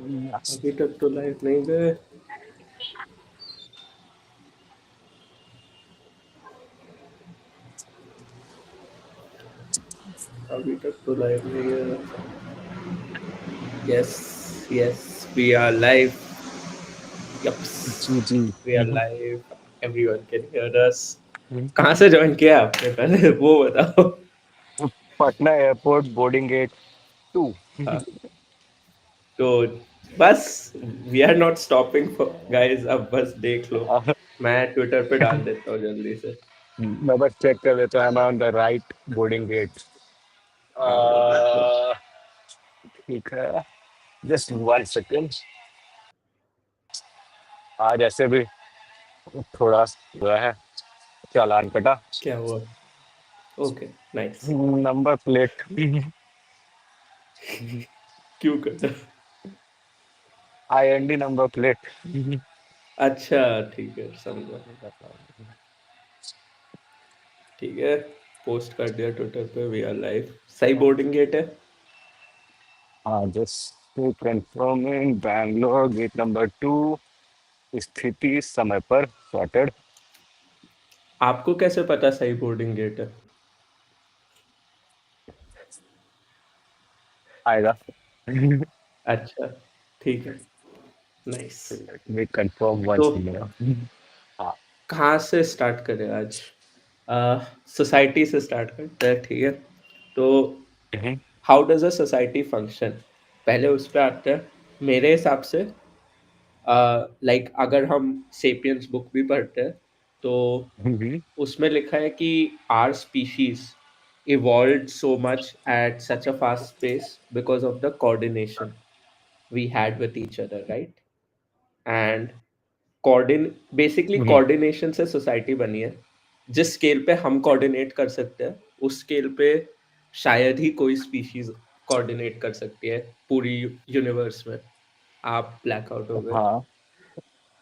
अभी तक तो लाइव नहीं गए। अभी तक तो लाइव नहीं गए। Yes, yes, we are live. Yups, जी जी। We are live. Everyone can hear us. कहाँ से ज्वाइन किया आपने, पहले वो बताओ। Patna airport boarding gate 2। हाँ, तो बस we are not stopping guys, अब बस देख लो। मैं ट्विटर पे डाल देता हूँ जल्दी से। मैं बस चेक कर लेता हूँ, I on the right boarding gate. हाँ, वो देख लो। ठीक है, जस्ट 1 सेकेंड। आज ऐसे भी थोड़ा हुआ है, चालान कटा। क्या हुआ? Okay, nice. नंबर प्लेट क्यों करता? IND number plate. अच्छा, ठीक है, समझा। ठीक है, पोस्ट कर दिया ट्विटर पे, वी आर लाइव। सही बोर्डिंग गेट है? हाँ, just confirming, Bangalore gate number 2, स्थिति समय पर सॉर्टेड। आपको कैसे पता सही बोर्डिंग गेट है? आएगा। अच्छा, ठीक है, नाइस। वी कंफर्म तो वंस मोर। हाँ। कहाँ से स्टार्ट करें आज? सोसाइटी से स्टार्ट करते हैं, ठीक है। तो hmm, how does a society function, पहले उस पे आते हैं। मेरे हिसाब से लाइक अगर हम सेपियंस बुक भी पढ़ते हैं, तो हम्म, उसमें लिखा है कि are species evolved so much at such a fast pace because of the coordination we had with each other, right? And basically hmm. Coordination से सोसाइटी बनी है। जिस स्केल पे हम कोऑर्डिनेट कर सकते हैं, उस स्केल पे शायद ही कोई स्पीशीज कोऑर्डिनेट कर सकती है पूरी यूनिवर्स में। आप ब्लैकआउट हो गए। हाँ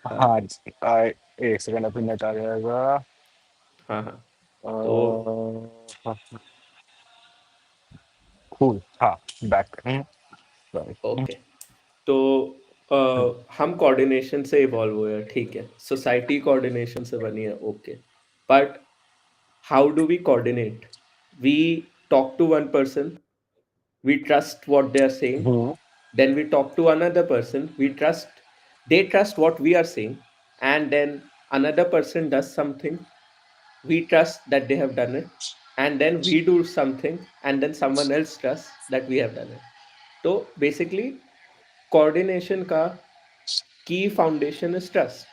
हाँ, हाँ। आ, 1 सेकेंड, अभी नेट आ जाएगा। हाँ, हाँ। तो कूल, हाँ। बैक। सॉरी। ओके, तो हम कोऑर्डिनेशन से इवॉल्व हुए हैं, ठीक है। सोसाइटी कोऑर्डिनेशन से बनी है, okay. But how do we coordinate? We talk to one person, we trust what they are saying, then we talk to another person, we trust, they trust what we are saying, and then another person does something, we trust that they have done it, and then we do something, and then someone else trusts that we have done it. So basically coordination ka key foundation is trust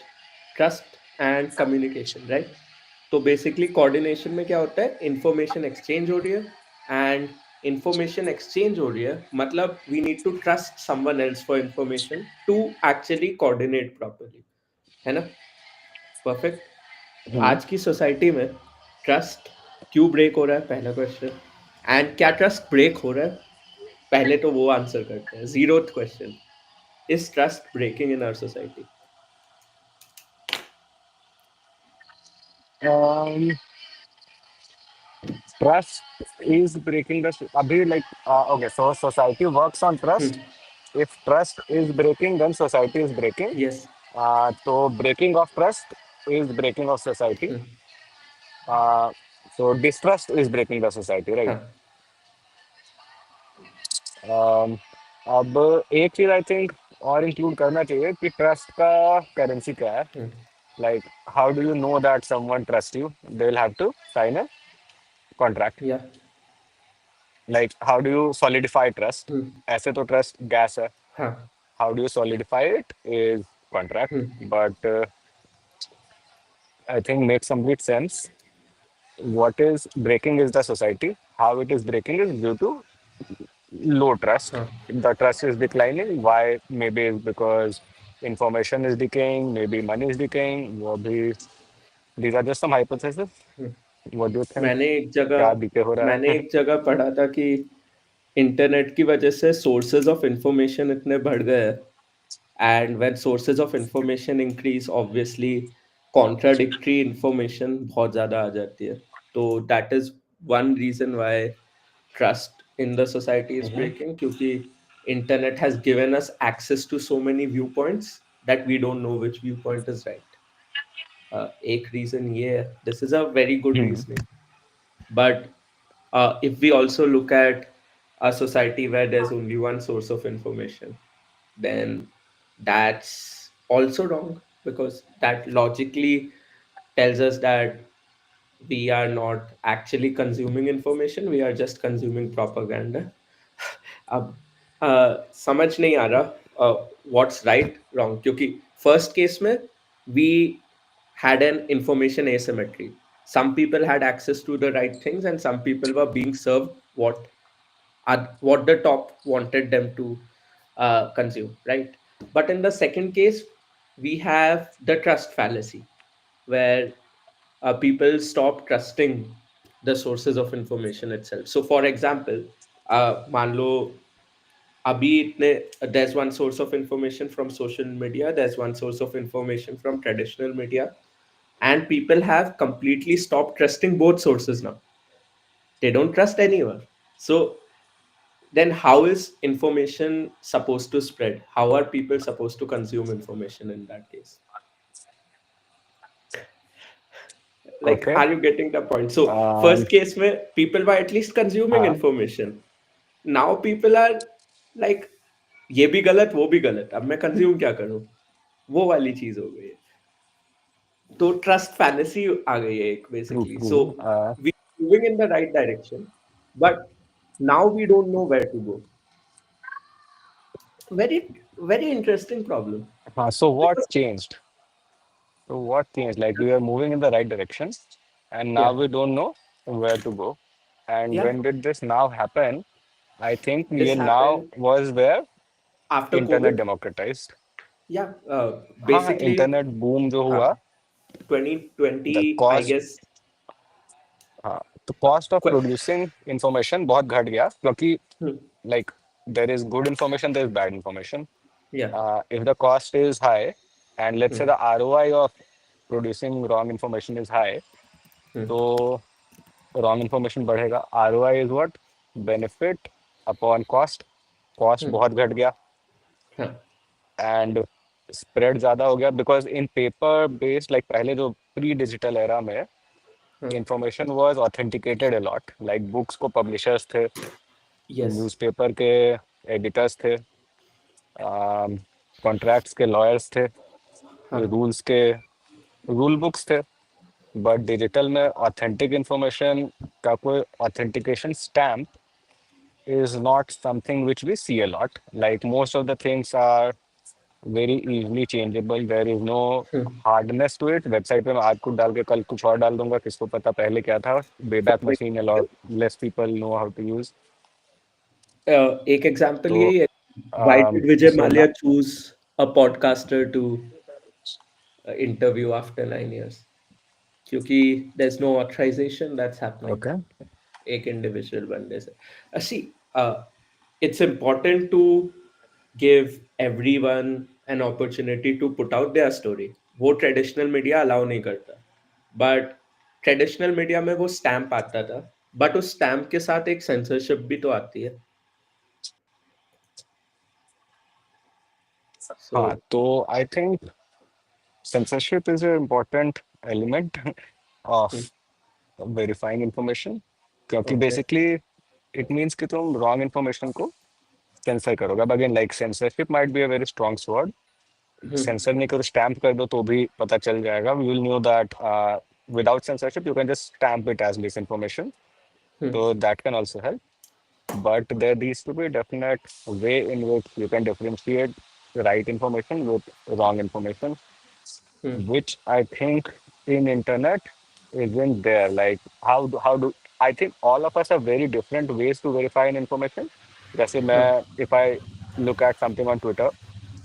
and communication, right? तो basically coordination में क्या होता है, information exchange हो रही है, and information exchange हो रही है मतलब we need to trust someone else for information to actually coordinate properly, है ना? परफेक्ट। आज की सोसाइटी में ट्रस्ट क्यों ब्रेक हो रहा है, पहला क्वेश्चन। एंड क्या ट्रस्ट ब्रेक हो रहा है, पहले तो वो आंसर करते हैं। Zeroth question, is trust breaking in our society? Trust is breaking the abhi like okay, so society works on trust. If trust is breaking, then society is breaking. Yes. So breaking of trust is breaking of society. uh, so distrust is breaking the society, right? हाँ। um, अब एक चीज I think और include करना चाहिए कि trust का currency क्या है। Like how do you know that someone trust you? They will have to sign a contract. Yeah. Like how do you solidify trust? ऐसे तो ट्रस्ट गैस है। हाँ। How do you solidify it is contract. But I think makes complete sense. What is breaking is the society. How it is breaking is due to low trust. हाँ। The trust is declining. Why? Maybe it's because information is decaying, maybe money is decaying. These are just some hypotheses. What do you think? मैंने एक क्या जगह decay हो रहा मैंने है? एक जगह पढ़ा था कि इंटरनेट की वजह से सोर्सेज ऑफ इंफॉर्मेशन इतने बढ़ गए हैं, and when sources of information increase, obviously contradictory information बहुत ज़्यादा आ जाती है। तो that is one reason why trust in the society is breaking, क्योंकि internet has given us access to so many viewpoints that we don't know which viewpoint is right. एक reason ये है. This is a very good Hmm. reasoning. But if we also look at a society where there's only one source of information, then that's also wrong, because that logically tells us that we are not actually consuming information, we are just consuming propaganda. अब समझ नहीं आ रहा what's right wrong, क्योंकि first case में we had an information asymmetry. Some people had access to the right things and some people were being served what the top wanted them to consume, right? But in the second case, we have the trust fallacy, where people stop trusting the sources of information itself. So for example, मान लो अभी इतने, there's one source of information from social media, there's one source of information from traditional media, and people have completely stopped trusting both sources now. They don't trust anyone. So then how is information supposed to spread? How are people supposed to consume information in that case? Like, Okay. are you getting the point? So Um, first case where people were at least consuming हाँ. information, now people are like, ये भी गलत वो भी गलत, अब मैं consume क्या करूं, वो वाली चीज हो गई है. तो ट्रस्ट फैलेसी आ गई है एक, True, basically. So true. We moving in the right direction, but now we don't know where to go. Very very interesting problem. So what Because changed? So what changed? Like we were moving in the right direction, and now yeah, we don't know where to go. And yeah, when did this now happen? I think this ये now happened was where after internet COVID. democratized. Yeah, हाँ हाँ basically, internet boom जो uh, हुआ 2020, the I cost guess. हाँ तो cost of que- producing information बहुत घट गया क्योंकि hmm, like there is good information, there is bad information. yeah, If the cost is high and let's say hmm, the ROI of producing wrong information is high, hmm, तो wrong information बढ़ेगा. ROI is what? Benefit upon cost. Cost hmm, बहुत घट गया huh, and spread ज़्यादा हो गया because in paper based like पहले जो प्री डिजिटल एरा में huh, information was authenticated a lot. Like books को publishers थे, yes, newspaper के editors थे, कॉन्ट्रैक्ट्स के लॉयर्स थे, huh, रूल्स के रूल बुक्स थे. बट डिजिटल में ऑथेंटिक इंफॉर्मेशन का कोई authentication stamp is not something which we see a lot. Like most of the things are very easily changeable. There is no hmm. hardness to it. Website पे मैं आज कुछ डाल के कल कुछ और डाल दूंगा, किसको पता पहले क्या था. For Wayback Machine a lot less people know how to use. एक एग्जांपल तो यही है. Why did Vijay so Mallya now choose a podcaster to interview after 9 years? क्योंकि there's no authorization that's happening. okay. एक individual बंदे से. See, it's important to give everyone an opportunity to put out their story. वो traditional media allow नहीं करता, but traditional media में वो stamp आता था, बट उस स्टैम्प के साथ एक सेंसरशिप भी तो आती है. सो हाँ तो I think censorship is an important element of verifying information क्योंकि ओके. basically it means कि तुम wrong information को सेंसर करोगे. अब again like censorship might be a very strong sword. Sensor नहीं करो स्टैम्प कर दो तो भी पता चल जाएगा. We will know that without censorship you can just stamp it as misinformation. तो that can also help. But there needs to be a definite way in which you can differentiate right information with wrong information, which I think in internet isn't there. Like how do I think all of us have very different ways to verify an information. जैसे मैं if I look at something on Twitter,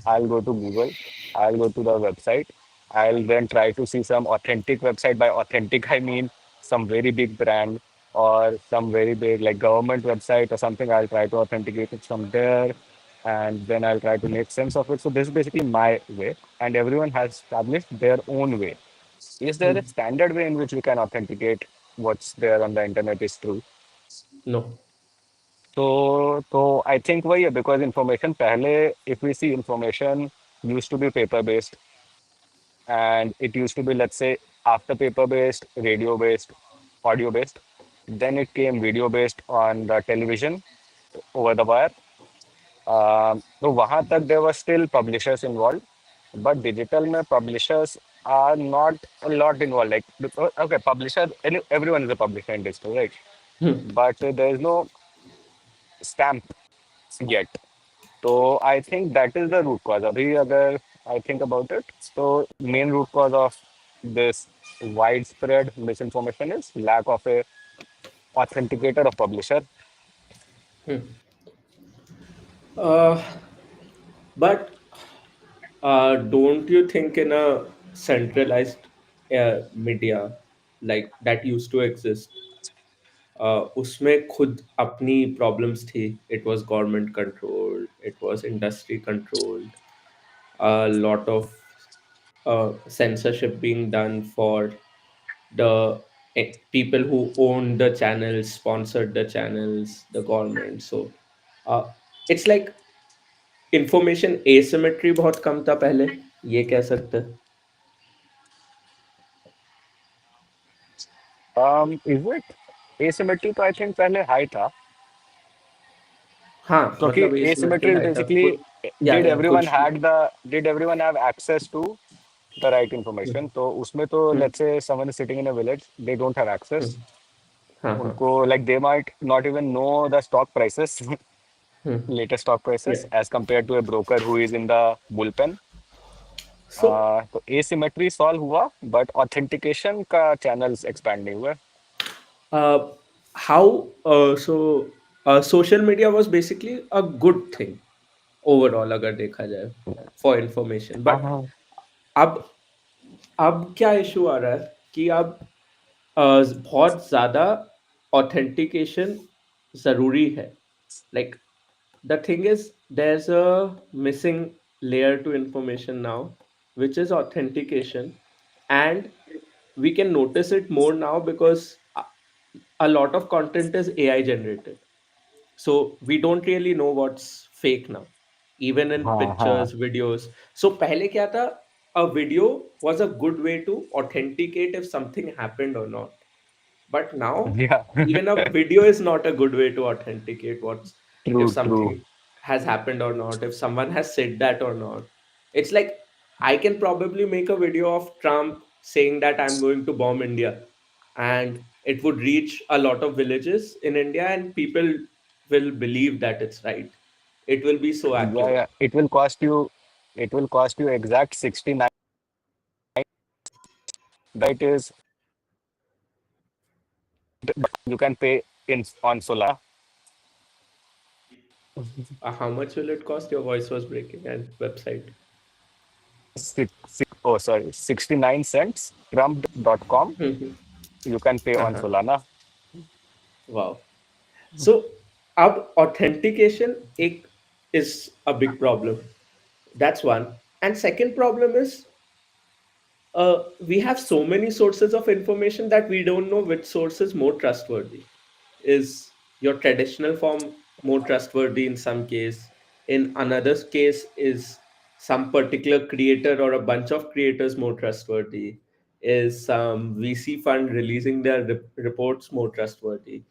I'll go to Google, I'll go to the website, I'll then try to see some authentic website. By authentic, I mean some very big brand or some very big like government website or something. I'll try to authenticate it from there and then I'll try to make sense of it. So this is basically my way, and everyone has established their own way. Is there a standard way in which we can authenticate what's there on the internet is true? No. तो आई think वही है, because information पहले, if we see information used to be paper based, and it used to be, let's say, after paper based, radio based, audio based, then it came video based on the television over the wire. तो वहां तक there were still publishers involved, but digital में publishers are not a lot involved. Like, okay, publisher, everyone is a publisher in digital, right? Hmm. But there is no stamp yet. So I think that is the root cause. अभी अगर I think about it, so main root cause of this widespread misinformation is lack of a authenticator of publisher. Uh, but don't you think in a centralized media like that used to exist, उसमें खुद अपनी problems थी. It was government controlled, it was industry controlled, a lot of censorship being done for the people who owned the channels, sponsored the channels, the government. So uh, it's like information asymmetry बहुत कम था पहले, ये कह सकते हैं. Is it asymmetry? तो I think पहले high था. हाँ क्योंकि मतलब asymmetry asymmetry is high था basically, कुछ. या did या everyone कुछ. had the did everyone have access to the right information? तो उसमें तो, हम्म, let's say someone is sitting in a village, they don't have access. हम्म, हाँ हाँ. उनको, like, they might not even know the stock prices, hmm. latest stock prices, Yeah. as compared to a broker who is in the bullpen. So तो asymmetry solve हुआ, but authentication का channels expand नहीं हुआ. uh, how so social media was basically a good thing overall अगर देखा जाए for information, but हाँ. अब अब क्या इशू आ रहा है कि अब बहुत ज़्यादा ऑथेंटिकेशन ज़रूरी है. Like the thing is there's a missing layer to information now, which is authentication. And we can notice it more now because a lot of content is AI generated, so we don't really know what's fake now, even in हाँ हाँ. pictures, videos. So पहले क्या था, a video was a good way to authenticate if something happened or not. But now, Yeah. even a video is not a good way to authenticate what's, if True, true. something has happened or not, if someone has said that or not. It's like I can probably make a video of Trump saying that I'm going to bomb India, and it would reach a lot of villages in India, and people will believe that it's right. It will be so Yeah, yeah. accurate. It will cost you exact 69. That is, you can pay in on Solana. How much will it cost? Your voice was breaking and website. Oh, sorry, 69 cents. Trump.com. You can pay on Uh-huh. Solana. Wow. So अब authentication एक is a big problem. That's one. And second problem is we have so many sources of information that we don't know which source is more trustworthy. Is your traditional form more trustworthy in some case? In another case, is some particular creator or a bunch of creators more trustworthy? Is some VC fund releasing their reports more trustworthy?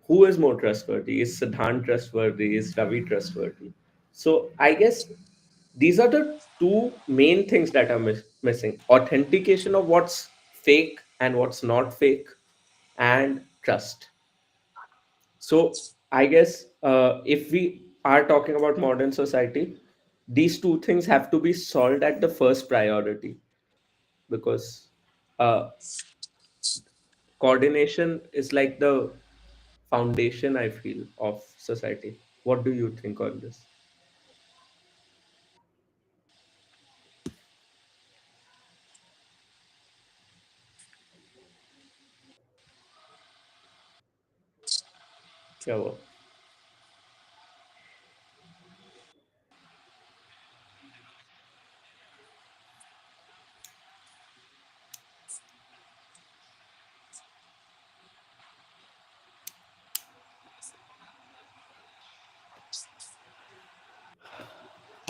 Who is more trustworthy? Is Siddhant trustworthy? Is Ravi trustworthy? So I guess these are the two main things that are missing: authentication of what's fake and what's not fake, and trust. So I guess if we are talking about modern society, these two things have to be solved at the first priority, because uh, coordination is like the foundation, I feel, of society. What do you think on this? क्या हुआ?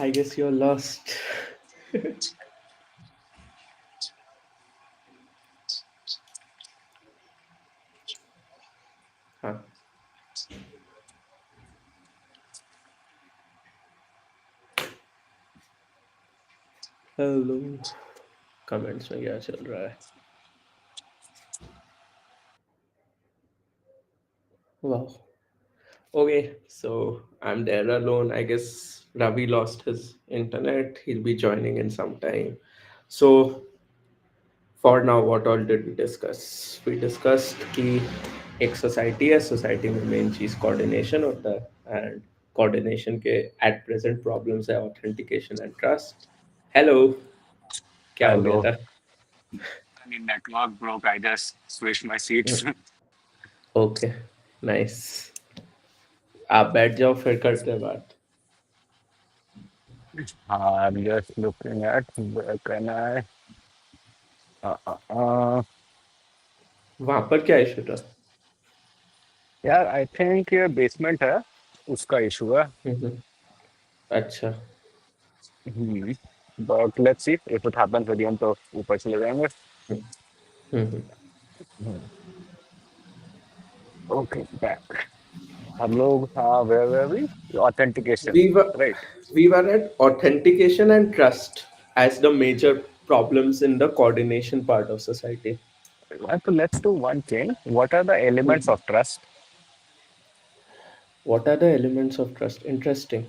I guess you're lost. Huh. Hello, comments में क्या चल रहा है? Wow. Okay, so I'm there alone. I guess Ravi lost his internet. He'll be joining in some time. So for now, what all did we discuss? We discussed कि एक society है, society में main चीज coordination होता है and coordination के at present problems है authentication and trust. Hello, क्या हो गया Hello. था? I mean, network broke. I just switched my seats. Okay, nice. आप बैठ जाओ फिर करते हैं बात. I'm just looking at where can I? Uh, uh, uh. वहां पर क्या इशू था? यार आई थिंक ये बेसमेंट है उसका इशू है. हम्म, अच्छा. But let's see if it happens again तो ऊपर चले जाएंगे. हम्म, हम्म. Okay back. हम लोग हाँ where we authentication we were right. we were at authentication and trust as the major problems in the coordination part of society. So let's do one thing. What are the elements Mhm. of trust? What are the elements of trust? Interesting.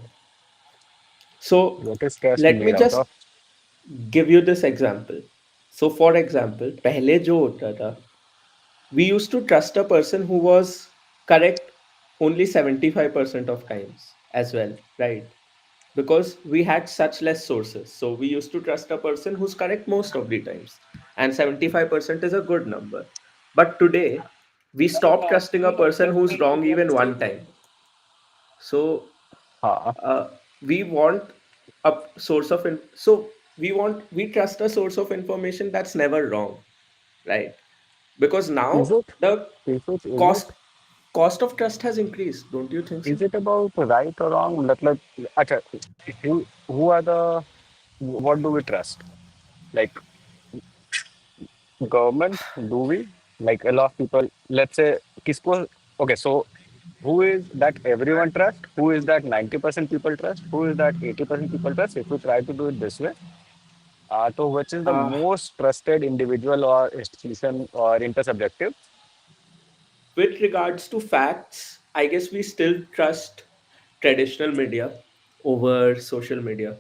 So What is trust let me made out of? just give you this example. So for example, पहले जो होता था, we used to trust a person who was correct only 75% of times as well, right? Because we had such less sources. So we used to trust a person who's correct most of the times. And 75% is a good number. But today, we stop trusting a person who's wrong even one time. So हाँ. we want a source of so we trust a source of information that's never wrong, right? Because Is now it? the Is it? cost cost of trust has increased. Don't you think so? Is it about right or wrong? मतलब अच्छा, who are the what do we trust? Like government, do we? Like a lot of people, let's say, किसको, okay, so who is that everyone trust? Who is that 90% people trust? Who is that 80% people trust? If we try to do it this way, so which is the Uh, most trusted individual or institution or intersubjective? with regards to facts, I guess we still trust traditional media over social media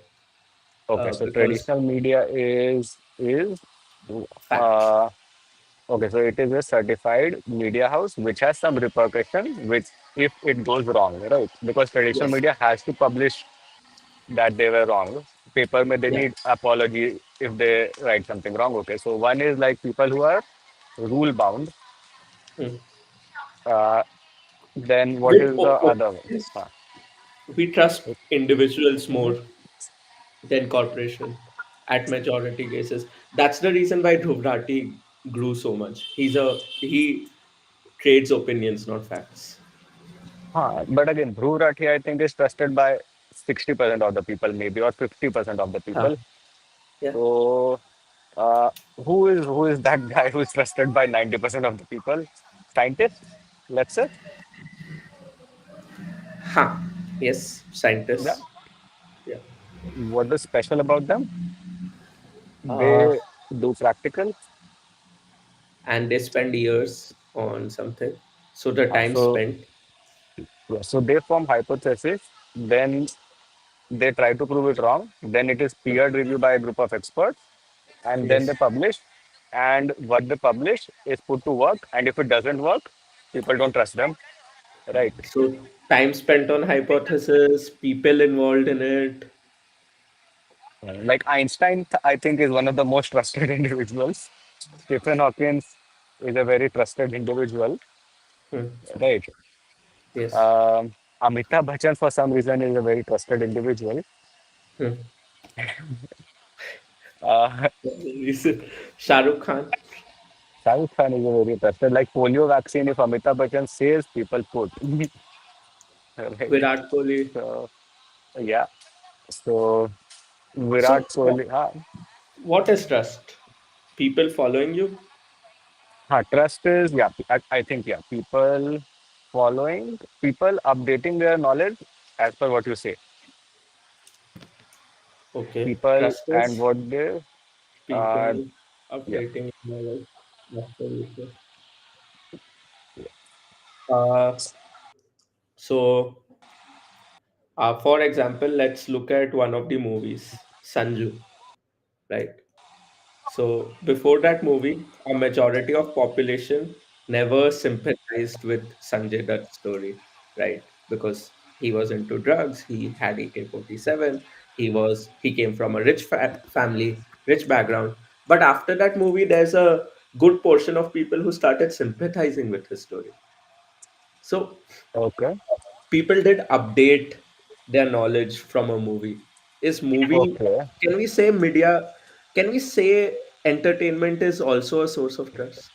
Okay, so because traditional media is facts. uh, okay, so it is a certified media house which has some repercussion which if it goes wrong, right? Because traditional Yes. media has to publish that they were wrong. Paper may they Yeah. need apology if they write something wrong. Okay, so one is like people who are rule bound. Hmm. Uh, then what With is the other one? yes, Huh. we trust individuals more than corporation at majority cases. That's the reason why Dhruv Rathi grew so much. He trades opinions, not facts. Huh. But again, Dhruv Rathi, I think, is trusted by 60% of the people, maybe, or 50% of the Huh. people. Yeah. So, uh, who is that guy who is trusted by 90% of the people? Scientists, let's say. Huh. Yes. Yeah. Scientists. Yeah. What is special about them? Uh, They do practical. and they spend years on something. So the time So, spent. yeah, so they form hypothesis, then they try to prove it wrong, then it is Hmm. peer reviewed by a group of experts, and then they Yes. publish. And what they publish is put to work. And if it doesn't work, people don't trust them, right? So time spent on hypothesis, people involved in it. Like Einstein, I think, is one of the most trusted individuals. Stephen Hawking is a very trusted individual, Hmm. right? Yes. Um, Amitabh Bachchan, for some reason, is a very trusted individual. Hmm. Uh, Shah Rukh Khan, Shah Rukh Khan is a very trusted. Like polio vaccine, if Amitabh Bachchan says, people put. Right. Virat Kohli. So, yeah. So Virat So, Kohli, what is trust? People following you? trust is, yeah, I think, yeah, people following, people updating their knowledge as per what you say. Okay. People Trust and is what they, uh, people yeah. updating knowledge. That's what you say. Uh, so, for example, let's look at one of the movies, Sanju, right? So before that movie, a majority of population never sympathized with Sanjay Dutt's story, right? Because he was into drugs, he had AK-47, he came from a rich family, rich background. But after that movie, there's a good portion of people who started sympathizing with his story. So Okay. people did update their knowledge from a movie. Is movie, Okay. can we say media, can we say entertainment is also a source of trust?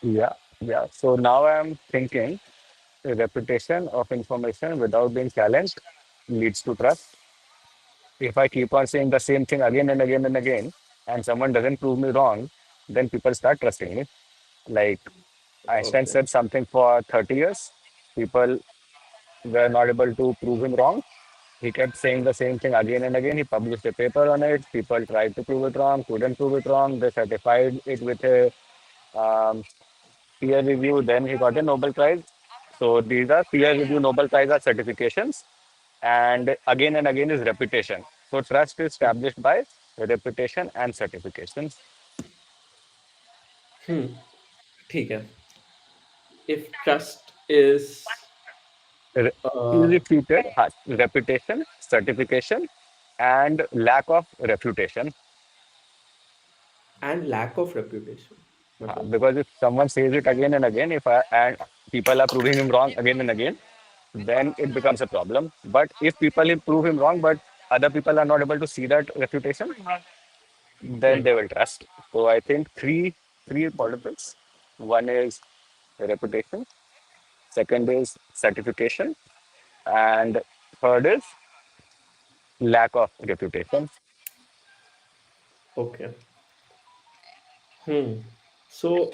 Yeah. Yeah. So now I'm thinking a reputation of information without being challenged leads to trust. If I keep on saying the same thing again and again and again, and someone doesn't prove me wrong, then people start trusting me. Like Einstein Okay. said something for 30 years, people were not able to prove him wrong. He kept saying the same thing again and again. He published a paper on it. People tried to prove it wrong, couldn't prove it wrong. They certified it with a um, peer review. Then he got a Nobel Prize. So these are peer review Nobel Prize are certifications. And again is reputation. So trust is established by reputation and certifications. Hmm. ठीक है. If trust is Re- uh, Repeated reputation, certification, and lack of refutation. and lack of reputation. मतलब, Because if someone says it again and again, if I, and people are proving him wrong again and again, then it becomes a problem. But if people prove him wrong, but other people are not able to see that refutation, then hmm. they will trust. So I think three politics. One is reputation, second is certification, and third is lack of reputation. Okay. Hmm. So,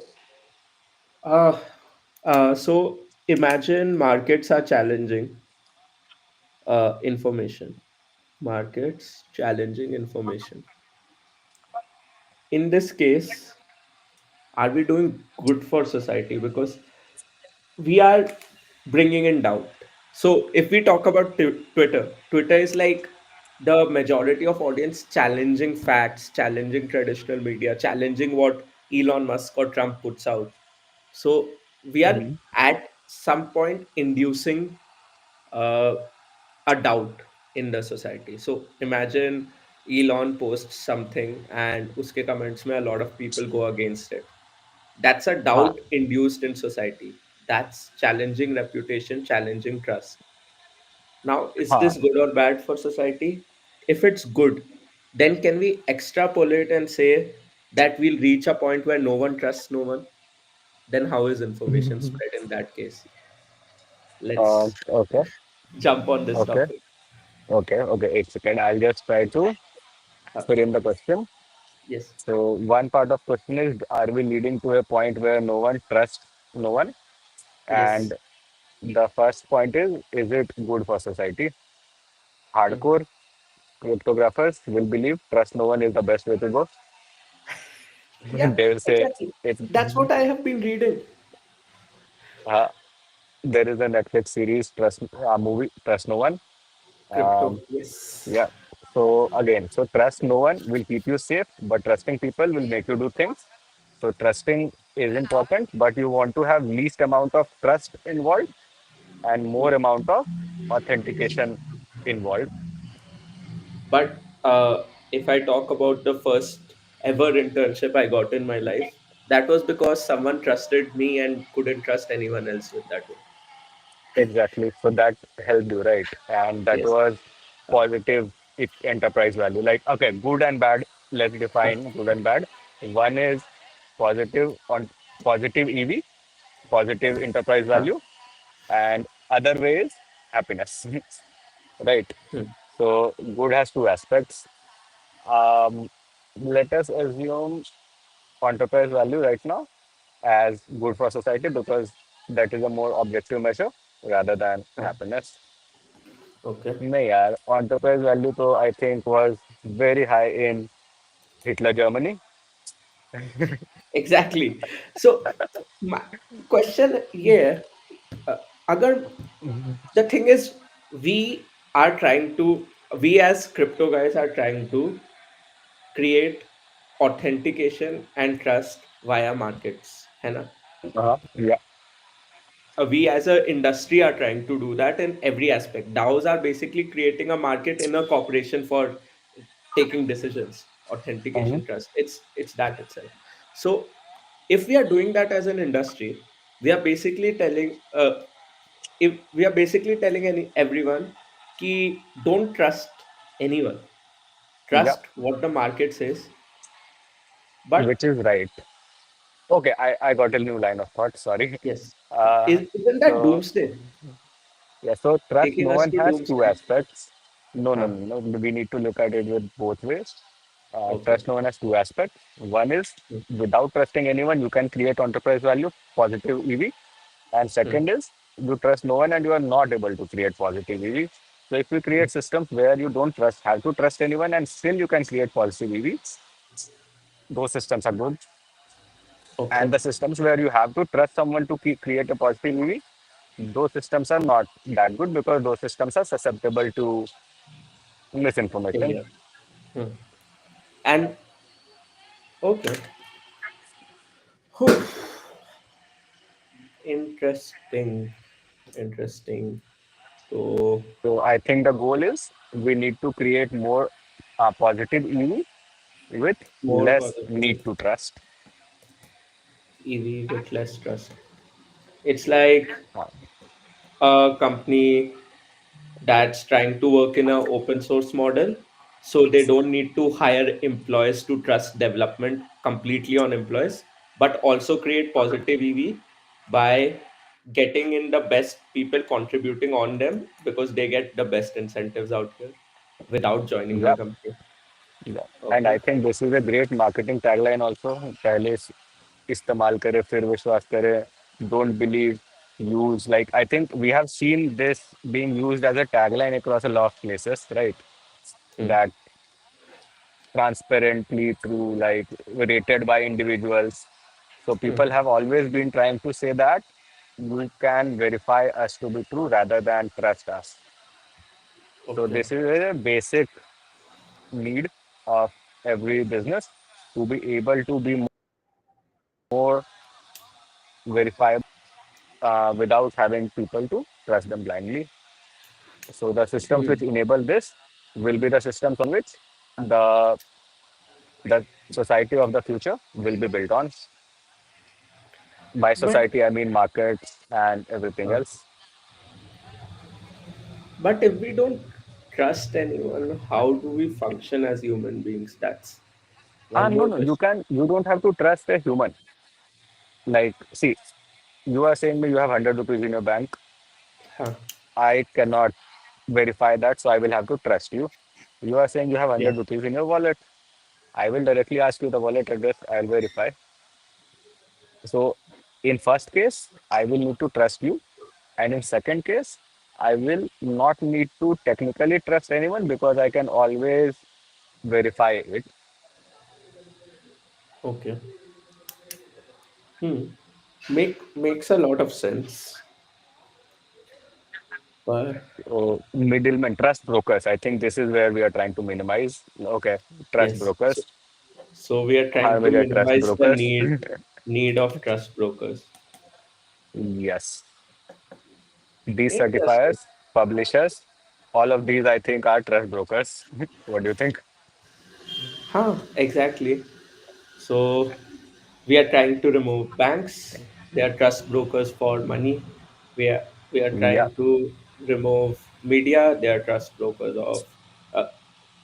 uh, so imagine markets are challenging information. Markets challenging information. In this case, are we doing good for society? Because we are bringing in doubt. So if we talk about Twitter is like the majority of audience challenging facts, challenging traditional media, challenging what Elon Musk or Trump puts out. So we are Mhm. at some point inducing uh, a doubt in the society. So imagine Elon posts something and uske comments mein a lot of people go against it. That's a Huh. doubt induced in society. That's challenging reputation, challenging trust. Now, is Huh. this good or bad for society? If it's good, then can we extrapolate and say that we'll reach a point where no one trusts no one? Then how is information spread in that case? Let's Okay. jump on this Okay. topic. Okay. Okay. 8 seconds. I'll just try to Uh, frame the question. yes, So one part of question is, are we leading to a point where no one trusts no one? yes. And the first point is it good for society? Hmm. Hardcore cryptographers will believe trust no one is the best way to go. Yeah, They will say exactly. it's That's what I have been reading. uh, there is a Netflix series, Trust movie, Trust No One. Crypto, Um, yes. yeah. So again, so trust no one will keep you safe, but trusting people will make you do things. So trusting is important, but you want to have least amount of trust involved and more amount of authentication involved. But if I talk about the first ever internship I got in my life, that was because someone trusted me and couldn't trust anyone else with that work. Exactly. So that helped you, right? And that Yes. was Uh, positive enterprise value. Like, okay, good and bad. Let's uh, define good and bad. One is positive on positive EV, positive enterprise uh, value, and other way is happiness, right? hmm. So good has two aspects. Um, Let us assume enterprise value right now as good for society because that is a more objective measure rather than Huh. happiness. Okay. नहीं यार enterprise value तो I think was very high in Hitler Germany. Exactly. So my question here, agar the thing is, we are trying to, we as crypto guys are trying to create authentication and trust via markets, है ना? Yeah. We as a industry are trying to do that in every aspect. DAOs are basically creating a market in a corporation for taking decisions, Mhm. authentication, trust. It's that itself. So if we are doing that as an industry, we are basically telling if we are basically telling everyone ki don't trust anyone, Yeah. trust what the market says. But Which is right. Okay, I got a new line of thought. Sorry. yes, isn't that So doomsday, yeah, so trust taking no us one to has two doomsday? aspects. No, no, Huh. no, no. We need to look at it with both ways. Okay. Trust no one has two aspects. One is Hmm. without trusting anyone, you can create enterprise value, positive EV. And Hmm. second is you trust no one and you are not able to create positive EV. So if you Hmm. create systems where you don't trust, have to trust anyone, and still you can create positive EV, those systems are good. And Okay. the systems where you have to trust someone to create a positive EV, those systems are not that good because those systems are susceptible to misinformation. Failure. Hmm. And okay. Whew. Interesting. Interesting. So So I think the goal is we need to create more positive EV with more less positive need to trust. EV with less trust. It's like Uh, a company that's trying to work in an open source model, so they don't need to hire employees to trust development completely on employees, but also create positive EV by getting in the best people contributing on them because they get the best incentives out here without joining the yeah, company. yeah. And I Okay. think this is a great marketing tagline also. पहले इस्तेमाल करे फिर विश्वास करे. Don't believe, use. Like I think we have seen this being used as a tagline across a lot of places, right? Hmm. That transparently true, like rated by individuals. So people Hmm. have always been trying to say that you can verify us to be true rather than trust us. So Okay. this is a basic need of every business to be able to be more verifiable without having people to trust them blindly. So the systems which Hmm. enable this will be the systems on which the the society of the future will be built on. By But society, I mean markets and everything uh, else. but if we don't trust anyone, how do we function as human beings? That's Ah, one no, more no, question. you don't have to trust a human. Like, see, you are saying me you have 100 rupees in your bank. Huh. I cannot verify that, so I will have to trust you. You are saying you have Yeah. 100 rupees in your wallet. I will directly ask you the wallet address. I'll verify. So, in first case, I will need to trust you. And in second case, I will not need to technically trust anyone because I can always verify it. Okay. Hmm. Makes a lot of sense. But So middlemen, trust brokers. I think this is where we are trying to minimize. Okay, trust yes. So, brokers. so we are How trying we to get trust minimize the brokers? need of trust brokers. Yes. These Interesting. certifiers, publishers, all of these I think are trust brokers. What do you think? Huh, exactly. So we are trying to remove banks. They are trust brokers for money. We are Yeah. trying to remove media. They are trust brokers of uh,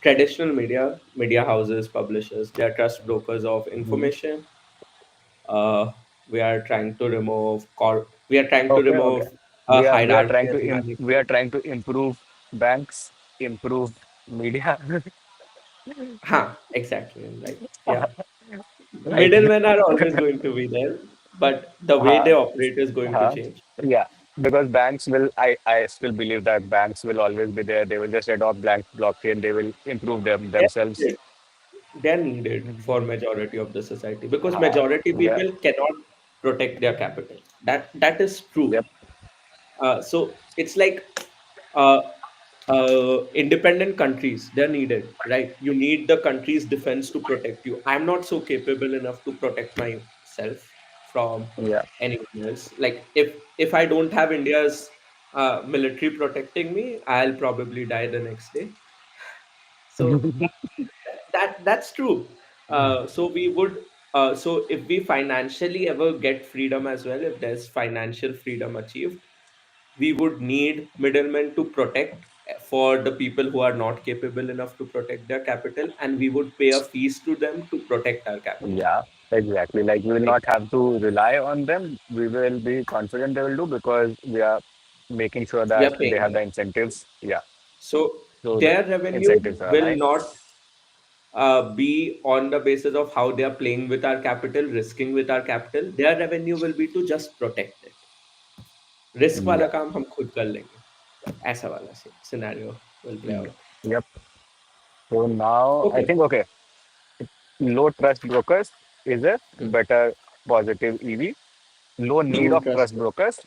traditional media houses, publishers. They are trust brokers of Mhm. information. We are trying to remove we are trying to Okay, okay. remove a We are hierarchy trying to and we are manipulate. trying to improve banks. improved media. हाँ, exactly. Like, yeah, Right. middlemen are always going to be there, but the way Uh-huh. they operate is going to Uh-huh. change. Yeah, because banks will, I still believe that banks will always be there. They will just adopt blank blockchain. They will improve They're themselves. needed. They're needed for majority of the society because Uh, majority yeah. people cannot protect their capital. That is true. Yep. So it's like uh, independent countries, they're needed, right? You need the country's defense to protect you. I'm not so capable enough to protect myself from Yeah. anyone else. Like if I don't have India's military protecting me, I'll probably die the next day. So that's true. So we would so if we financially ever get freedom as well, if there's financial freedom achieved, we would need middlemen to protect for the people who are not capable enough to protect their capital, and we would pay a fees to them to protect our capital. Yeah, exactly. Like we will Like not have to rely on them. We will be confident they will do because we are making sure we that are they paying have them. the incentives. Yeah. So So the their revenue incentives are will aligned. not be on the basis of how they are playing with our capital, risking with our capital. Their revenue will be to just protect it. Risk वाला Yeah. काम हम खुद कर लेंगे, ऐसा वाला scenario will play Yeah. out. Yep. So now I Okay. think okay, low trust brokers is a Hmm. better positive EV. Low need Low of trust. trust brokers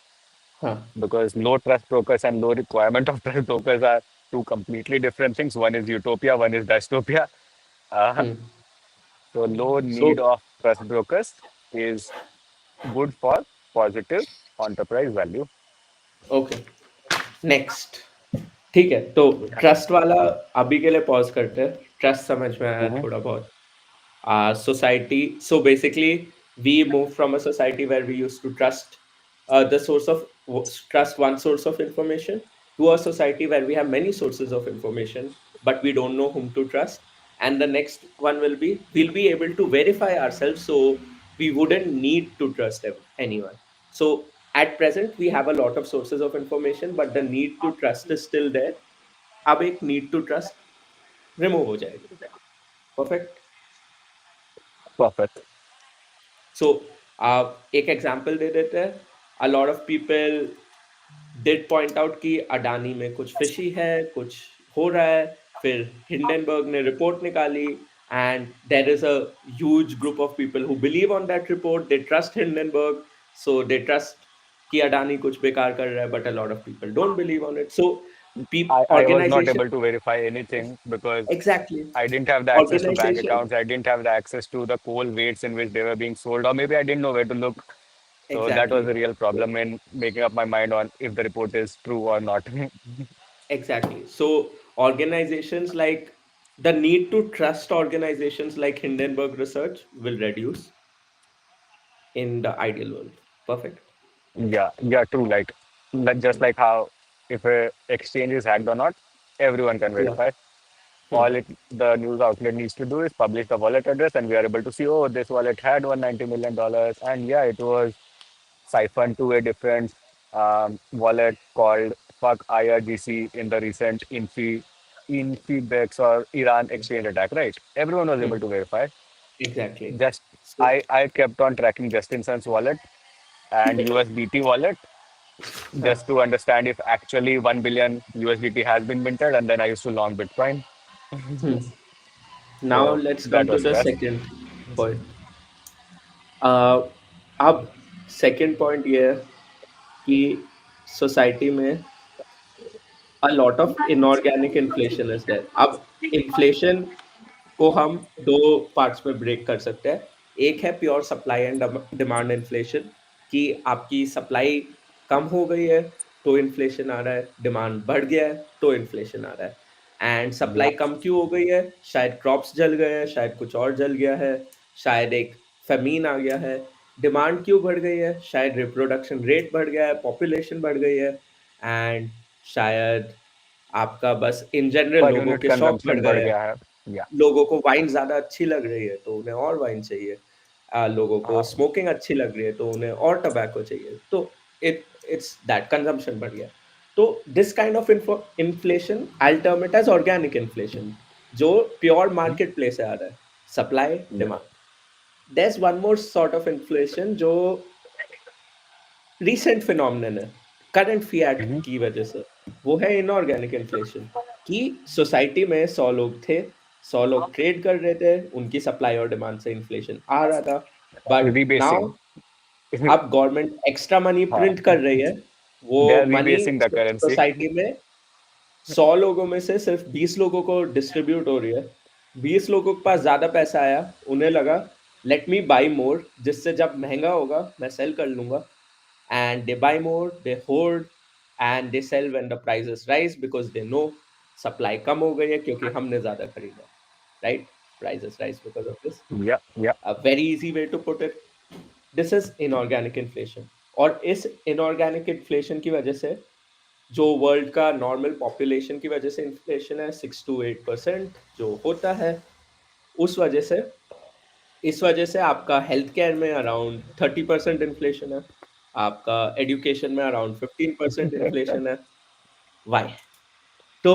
Huh. because low trust brokers and low requirement of trust brokers are two completely different things. One is utopia, one is dystopia. Uh, Hmm. so low need So, of trust brokers is good for positive enterprise value. okay. Next. ठीक है, तो Yeah. Trust वाला अभी के लिए pause करते हैं, trust समझ में आया Mhm. थोड़ा बहुत. Society, so basically we moved from a society where we used to trust the source of trust one source of information to a society where we have many sources of information but we don't know whom to trust, and the next one will be we'll be able to verify ourselves, so we wouldn't need to trust anyone. So at present we have a lot of sources of information but the need to trust is still there. अब एक need to trust remove हो जाएगा. Perfect. Perfect. So एक example दे देते हैं. A lot of people did point out कि अडानी में कुछ फिशी है, कुछ हो रहा है. फिर हिंडनबर्ग ने रिपोर्ट निकाली and there is a huge group of people who believe on that report. They trust Hindenburg, so they trust कि अडानी कुछ बेकार कर रहा है, but a lot of people don't believe on it. So I was not organization able to verify anything because exactly I didn't have the access to bank organization accounts. I didn't have the access to the coal weights in which they were being sold, or maybe I didn't know where to look. So that was exactly. a real problem in making up my mind on if the report is true or not. Exactly. So organizations like the need to trust organizations like Hindenburg Research will reduce in the ideal world. Perfect. Yeah, yeah, true. Like just like how if a exchange is hacked or not, everyone can Yeah. verify. Hmm. The news outlet needs to do is publish the wallet address, and we are able to see, oh, this wallet had $190 million, and yeah, it was siphoned to a different wallet called fuck IRGC in the recent Infibex or Iran exchange attack. Right? Everyone was able Hmm. to verify. Exactly. Just So, I kept on tracking Justin Sun's wallet and USDT wallet huh. just to understand if actually 1 billion USDT has been minted, and then I used to long Bitcoin. Hmm. Now So let's that come to was the best. second point. Uh, अब second point ये है कि society में a lot of inorganic inflation is there. अब inflation को हम दो parts में ब्रेक कर सकते हैं. एक है pure supply and demand inflation, कि आपकी सप्लाई कम हो गई है तो इन्फ्लेशन आ रहा है, डिमांड बढ़ गया है तो इन्फ्लेशन आ रहा है. And Yeah. सप्लाई कम क्यों हो गई है? शायद क्रॉप्स जल गए हैं, शायद कुछ और जल गया है, शायद एक फेमीन आ गया है. डिमांड क्यों बढ़ गई है? शायद रिप्रोडक्शन रेट बढ़ गया है, पॉपुलेशन बढ़ गई है, एंड शायद आपका बस इन जनरल Per लोगों unit के शौक बढ़ consumption बढ़ गए हैं. गया है. Yeah. लोगों को वाइन ज़्यादा अच्छी लग रही है, तो उन्हें और वाइन चाहिए. लोगों को Uh, स्मोकिंग अच्छी लग रही है, तो उन्हें और टबैको चाहिए. तो इट्स दैट कंजम्पशन बढ़ गया. तो this kind of inflation I term it as organic inflation, जो प्योर मार्केट प्लेस से आ रहा है, supply Yeah. Demand. there's one more sort of inflation जो recent phenomenon है, करंट फिएट Mhm. की वजह से. वो है इनऑर्गेनिक इन्फ्लेशन. कि सोसाइटी में 100 लोग थे, 100 लोग ट्रेड कर रहे थे, उनकी सप्लाई और डिमांड से इन्फ्लेशन आ रहा था. But now Rebasing. अब गवर्नमेंट एक्स्ट्रा मनी हाँ, प्रिंट कर रही है. वो they are money rebasing the currency. Society में 100 लोगों में से सिर्फ 20 लोगों को डिस्ट्रीब्यूट हो रही है. 20 लोगों के पास ज्यादा पैसा आया, उन्हें लगा लेट मी बाई मोर, जिससे जब महंगा होगा मैं सेल कर लूंगा. And they buy more, they hoard, and they sell when the prices rise because they know supply कम हो गई है क्योंकि हमने ज़्यादा खरीदा है, right? Prices rise because of this. Yeah, yeah. A very easy way to put it. This is inorganic inflation. और इस inorganic inflation की वजह से जो वर्ल्ड का नॉर्मल पॉपुलेशन की वजह से इन्फ्लेशन है 6 to 8% जो होता है, उस वजह से इस वजह से आपका हेल्थ केयर में अराउंड 30% इन्फ्लेशन है, आपका एजुकेशन में अराउंड 15% इन्फ्लेशन है. वाई? तो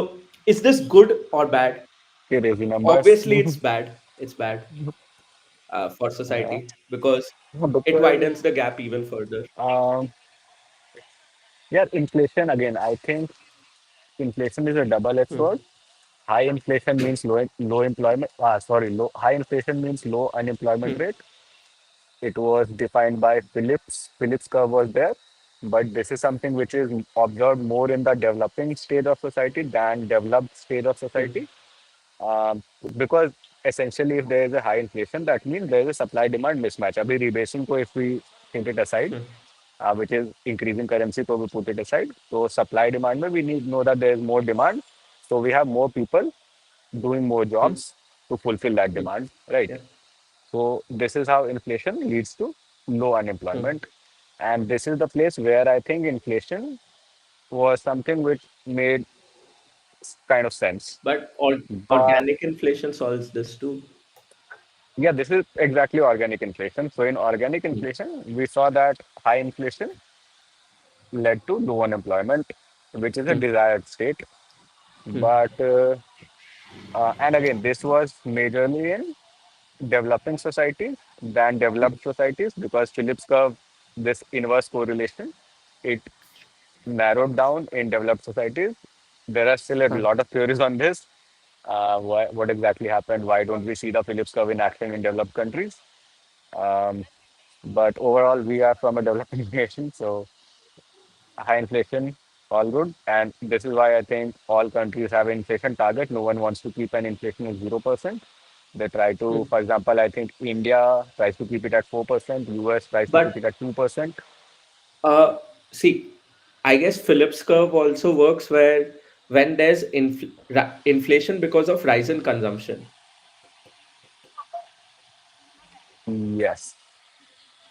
इज दिस गुड और bad? Crazy numbers. Obviously it's bad for society Uh, because it because widens the gap even further. um, yeah, inflation again. I think inflation is a double-edged Hmm, sword. High inflation means low employment. Sorry, low high inflation means low unemployment hmm, rate. It was defined by Phillips. Phillips curve was there, but this is something which is observed more in the developing stage of society than developed stage of hmm, society. Um, because essentially, if there is a high inflation, that means there is a supply-demand mismatch. Abhi rebasing ko if we think it aside, hmm, which is increasing currency, so we put it aside. So supply demand, mein we need know that there is more demand, so we have more people doing more hmm, jobs to fulfill that hmm. demand, right? Yeah. So this is how inflation leads to low Hmm. unemployment. And this is the place where I think inflation was something which made kind of sense. But But organic inflation solves this too. yeah, this is exactly organic inflation. So in organic Hmm, inflation, we saw that high inflation led to low unemployment, which is a hmm, desired state. hmm, But and again, this was majorly in developing societies than hmm, developed societies because Phillips curve, this inverse correlation, it narrowed down in developed societies. There are still a huh. lot of theories on this. What exactly happened? Why don't we see the Phillips curve in action in developed countries? Um, but overall, we are from a developing nation, so high inflation, all good. And this is why I think all countries have an inflation target. No one wants to keep an inflation at 0%. They try to, Hmm. for example, I think India tries to keep it at 4%, US tries to keep But it at 2%. Uh, see, I guess Phillips curve also works where when there's inflation because of rise in consumption. Yes.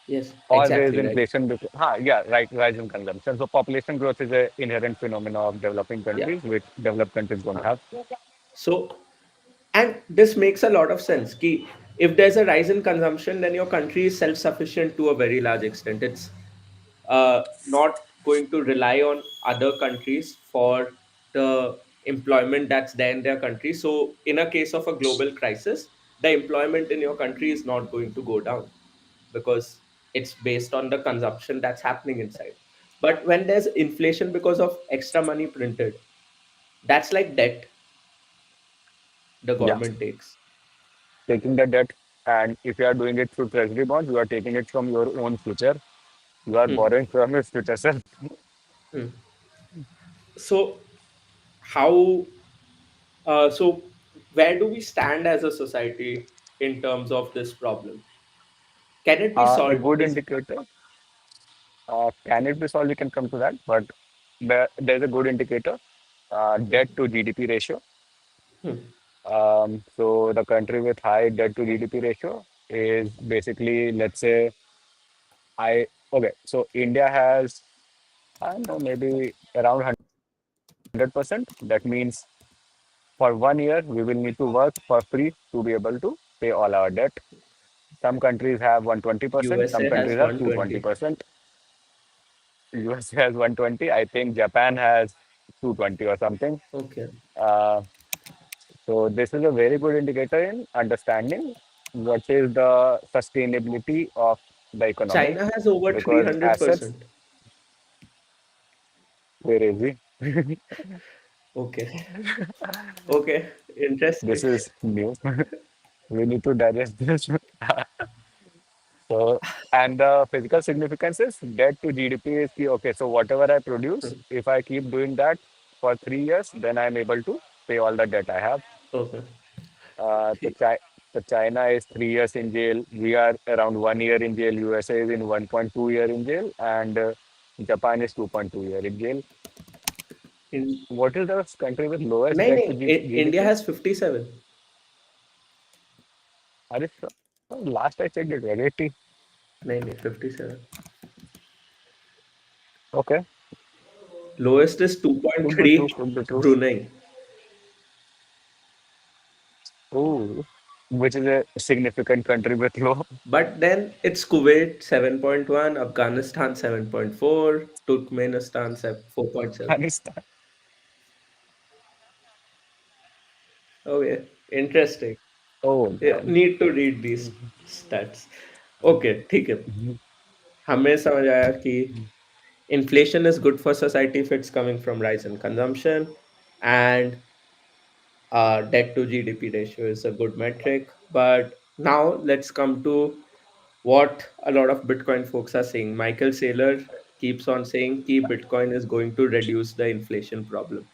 Yes, Or there is exactly right. inflation because, yeah, right, rise in consumption. So population growth is an inherent phenomenon of developing Yeah. countries, which developed countries don't Huh. have. So, and this makes a lot of sense. Ki if there's a rise in consumption, then your country is self-sufficient to a very large extent. It's not going to rely on other countries for the employment that's there in their country. So, in a case of a global crisis, the employment in your country is not going to go down because it's based on the consumption that's happening inside. But when there's inflation because of extra money printed, that's like debt the Yeah. government takes. Taking the debt, and if you are doing it through treasury bonds, you are taking it from your own future. You are Hmm. borrowing from your future self. Hmm. So, how, so where do we stand as a society in terms of this problem? Can it be A solved? good Is indicator. Can it be solved? We can come to that, but there's a good indicator. hmm, Debt to GDP ratio. hmm, So the country with high debt to GDP ratio is basically, let's say, okay. So India has, I don't know, maybe around 100%. That means for 1 year we will need to work for free to be able to pay all our debt. Some countries have 120%. Some USA countries has have 120. 220%. US has 120. I think Japan has 220 or something. Okay. Uh, so this is a very good indicator in understanding what is the sustainability of the economy China has over because assets, 300%. where is he? Okay. Okay. Interesting. This is new. We need to digest this. So, and the physical significance is debt to GDP is key. Okay, so whatever I produce, Hmm. if I keep doing that for 3 years, then I'm able to pay all the debt I have. Okay. Uh, the, Chi- the China is 3 years in jail. We are around 1 year in jail. USA is in 1.2 year in jail, and Japan is 2.2 year in jail. In What is the country with lowest नहीं debt to नहीं India GDP? has 57. Are you sure? Last I checked, it was 80. नहीं नहीं 57. Okay, Lowest is could be true, 2.3 could be true. Brunei. Ooh, which is a significant country with low. But then it's Kuwait 7.1, Afghanistan 7.4, Turkmenistan 4.7. Afghanistan. Okay, interesting. Oh, Yeah, damn. need to read these stats. Okay, ठीक है. हमें समझ आया कि inflation is good for society if it's coming from rise in consumption, and debt to GDP ratio is a good metric. But now let's come to what a lot of Bitcoin folks are saying. Michael Saylor keeps on saying that Bitcoin is going to reduce the inflation problem.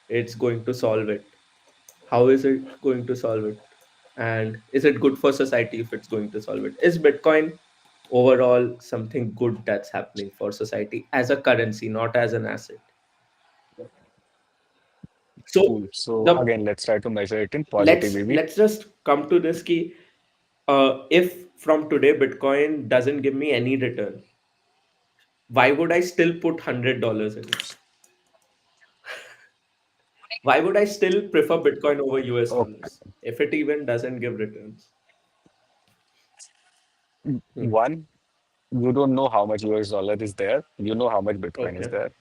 It's going to solve it. How is it going to solve it? And is it good for society if it's going to solve it? Is Bitcoin overall something good that's happening for society as a currency, not as an asset? So Cool. So the again, let's try to measure it in positive let's EV. let's just come to this key. If from today Bitcoin doesn't give me any return, why would I still put $100 in it? Why would I still prefer Bitcoin over US Okay. dollars if it even doesn't give returns? Hmm. One, you don't know how much US dollar is there. You know how much Bitcoin is Okay. there.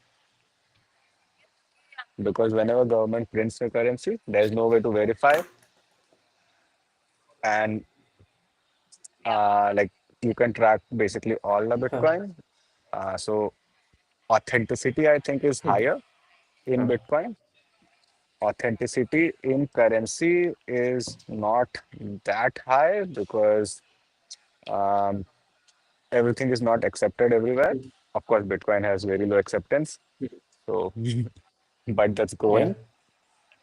Because whenever government prints the currency, there's no way to verify. And like you can track basically all the Huh. Bitcoin. So authenticity, I think, is Hmm. higher in Huh. Bitcoin. Authenticity in currency is not that high because um, everything is not accepted everywhere. Hmm. Of course, Bitcoin has very low acceptance, Hmm. so but that's Yeah. growing.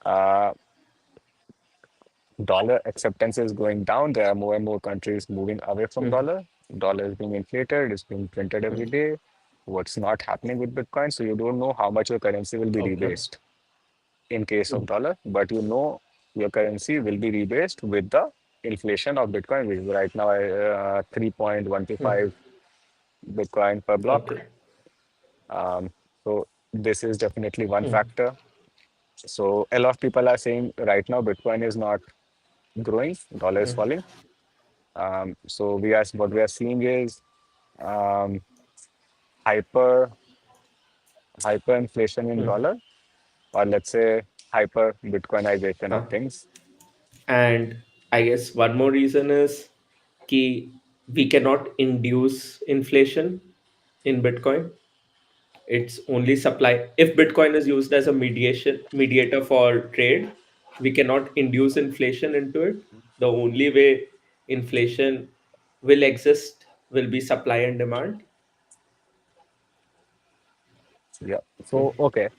Uh, Dollar acceptance is going down. There are more and more countries moving away from Hmm. dollar. Dollar is being inflated. It's being printed every Hmm. day. What's not happening with Bitcoin? So you don't know how much your currency will be Okay. rebased in case Hmm. of dollar, but you know your currency will be rebased with the inflation of Bitcoin, which is right now 3.125 Hmm. Bitcoin per block. Okay. Um, so this is definitely one Hmm. factor. So a lot of people are saying right now Bitcoin is not growing, dollar is Hmm. falling. So we are what we are seeing is um, hyper hyperinflation in Hmm. dollar, or let's say hyper Bitcoinization of Huh. things. And I guess one more reason is कि we cannot induce inflation in Bitcoin. It's only supply. If Bitcoin is used as a mediator for trade, we cannot induce inflation into it. The only way inflation will exist will be supply and demand. Yeah. Hmm. So okay,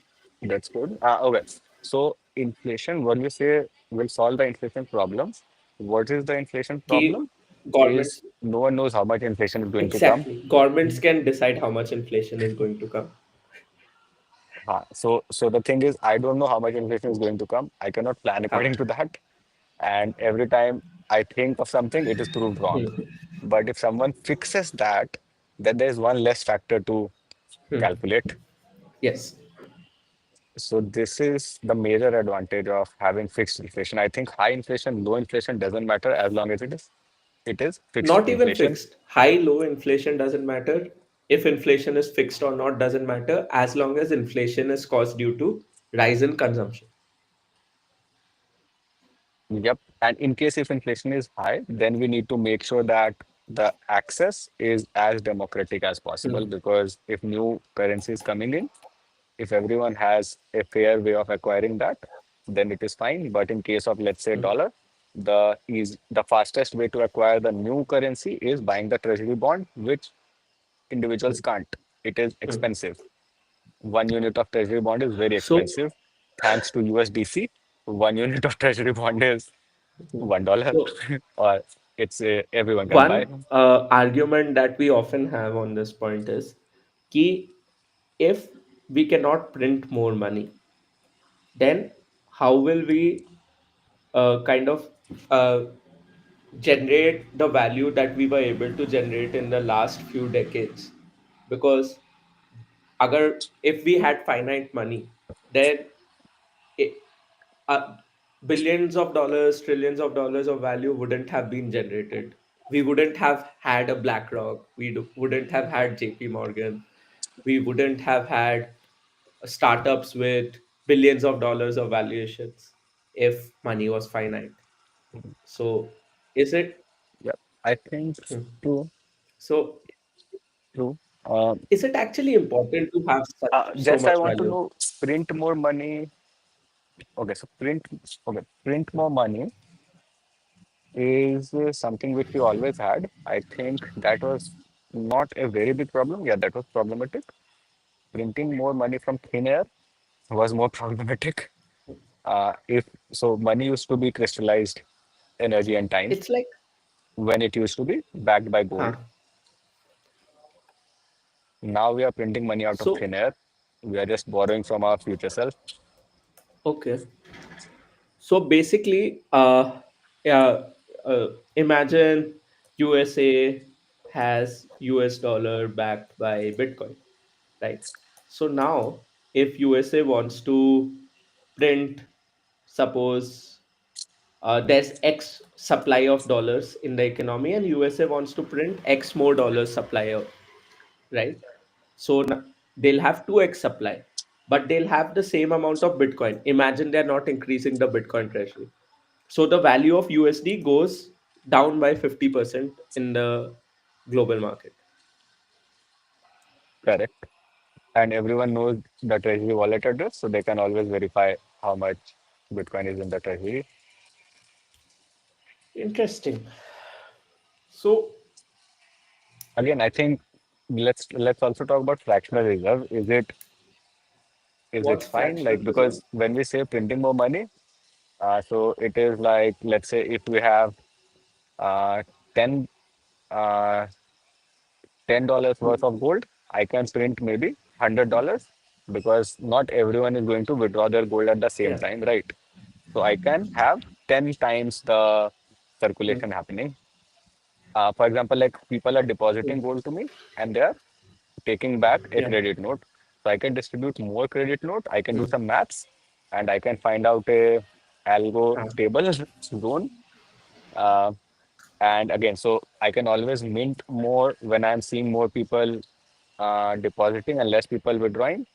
that's good. Okay. So inflation, when we say will solve the inflation problem, what is the inflation कि problem? Is governments no one knows how much inflation is going to come. exactly governments can decide how much inflation is going to come. So the thing is, I don't know how much inflation is going to come. I cannot plan Huh. according to that. And every time I think of something, it is proved wrong. Hmm. But if someone fixes that, then there's one less factor to Hmm. calculate. Yes. So this is the major advantage of having fixed inflation. I think high inflation, low inflation doesn't matter as long as it is fixed Not even inflation. fixed. High, low inflation doesn't matter. If inflation is fixed or not doesn't matter as long as inflation is caused due to rise in consumption. Yep. And in case if inflation is high, then we need to make sure that the access is as democratic as possible, Hmm. because if new currency is coming in, if everyone has a fair way of acquiring that, then it is fine. But in case of, let's say, dollar, the fastest way to acquire the new currency is buying the treasury bond, which individuals Hmm. can't. It is Hmm. expensive. 1 unit of treasury bond is very So, expensive. Thanks to USDC, 1 unit of treasury bond is $1, so or it's everyone can buy. one argument that we often have on this point is कि if we cannot print more money, then how will we kind of uh, generate the value that we were able to generate in the last few decades? Because agar, if we had finite money, then it, uh, billions of dollars, trillions of dollars of value wouldn't have been generated. We wouldn't have had a BlackRock. Wouldn't have had JP Morgan. We wouldn't have had startups with billions of dollars of valuations if money was finite. So, is it? Yeah, I think Hmm. true, So, true. Uh, is it actually important to have so just I much want to value? know, print more money. Okay, so print more money is something which we always had. I think that was not a very big problem. Yeah, that was problematic. Printing more money from thin air was more problematic. If so, money used to be crystallized energy and time It's like, when it used to be backed by gold. huh? Now we are printing money out of So, thin air. We are just borrowing from our future self. okay. So basically, yeah, imagine USA has US dollar backed by Bitcoin, right? So now, if USA wants to print, suppose there's X supply of dollars in the economy, and USA wants to print X more dollars supply, right? So they'll have 2x supply, but they'll have the same amount of Bitcoin. Imagine they're not increasing the Bitcoin treasury. So the value of USD goes down by 50% in the global market. Correct. And everyone knows the treasury wallet address, so they can always verify how much Bitcoin is in the treasury. Interesting. So Again, I think let's also talk about fractional reserve. Is it what's fine? fractional Like, reserve? because when we say printing more money, so it is like, let's say if we have uh, 10 uh, $10 worth of gold, I can print maybe $100, because not everyone is going to withdraw their gold at the same Yeah. time, right? So I can have 10 times the Hmm. circulation happening. For example, like people are Hmm. depositing gold to me and they are taking back a Yeah. credit note. So I can distribute more credit note. I can do Hmm. some maths and I can find out a algo Ah. stable zone. Uh, and again, so I can always mint more when I'm seeing more people depositing and less people withdrawing.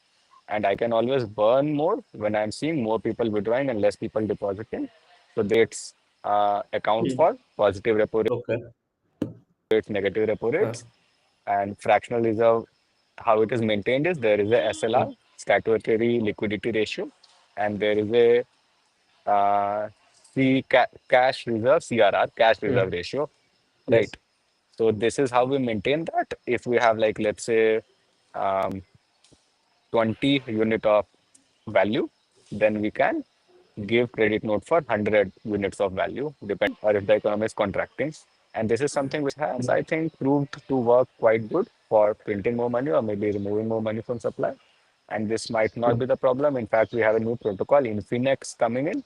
And I can always burn more when I'm seeing more people withdrawing and less people depositing. So rates account Hmm. for positive repo Okay. rates, negative repo Huh. rates, and fractional reserve. How it is maintained is there is a Hmm. SLR, statutory liquidity ratio, and there is a uh, cash reserve, CRR, cash reserve Hmm. ratio, Yes. right? So this is how we maintain that. If we have like, let's say, um, 20 unit of value, then we can give credit note for 100 units of value, depending, or if the economy is contracting. And this is something which has, I think, proved to work quite good for printing more money or maybe removing more money from supply. And this might not Hmm. be the problem. In fact, we have a new protocol, Infinex, coming in.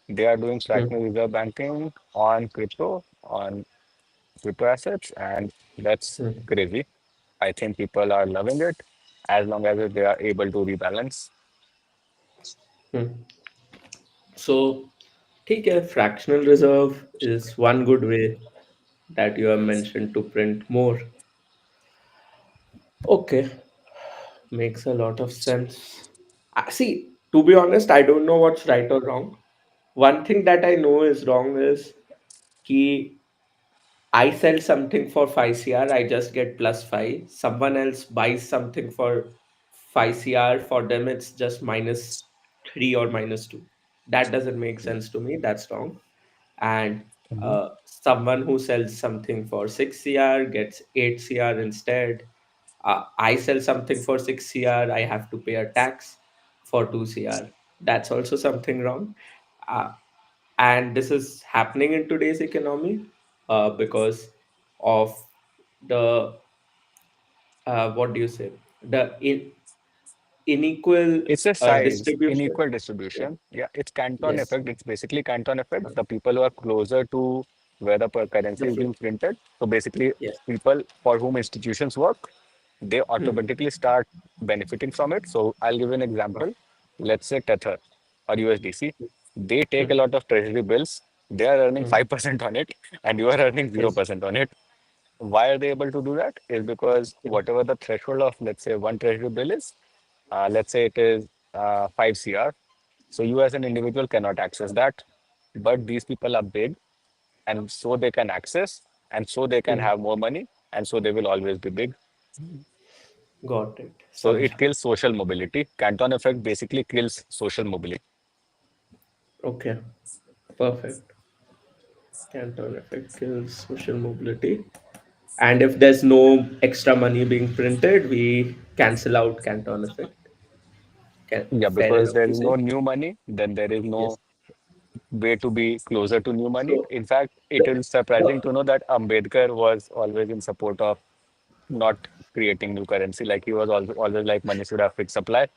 They are doing Hmm. fractional reserve banking on crypto assets, and that's Hmm. crazy. I think people are loving it as long as they are able to rebalance. Hmm. So, ठीक है, fractional reserve is one good way that you have mentioned to print more. Okay, makes a lot of sense. See, To be honest, I don't know what's right or wrong. One thing that I know is wrong is कि I sell something for 5 CR, I just get plus 5. Someone else buys something for 5 CR, for them it's just minus 3 or minus 2. That doesn't make sense to me. That's wrong. And Mhm. someone who sells something for 6 CR gets 8 CR instead. I sell something for 6 CR, I have to pay a tax for 2 CR. That's also something wrong. Uh, and this is happening in today's economy because of the what do you say, the unequal It's a size, distribution. unequal Yeah. distribution. Yeah, it's Canton Yes. effect. It's basically Canton effect. The people who are closer to where the The currency is flow. being printed. So basically, Yes. people for whom institutions work, they Hmm. automatically start benefiting from it. So I'll give you an example. Let's say Tether or USDC. They take a Hmm. lot of treasury bills. They are earning Hmm. 5% on it, and you are earning Yes. 0% on it. Why are they able to do that? Is because Yes. whatever the threshold of, let's say, one treasury bill is, let's say it is 5 CR. So you as an individual cannot access that. But these people are big, and so they can access, and so they can Hmm. have more money, and so they will always be big. Got it. So it Samjha. kills social mobility. Canton effect basically kills social mobility. Okay. Perfect. Canton effect kills social mobility. And if there's no extra money being printed, we cancel out Canton effect. Yeah, Fair because enough there to is no say. new money, then there is Yes. no way to be closer to new money. So, In fact, it the, is surprising the, to know that Ambedkar was always in support of not creating new currency. Like he was always like money should have fixed supply.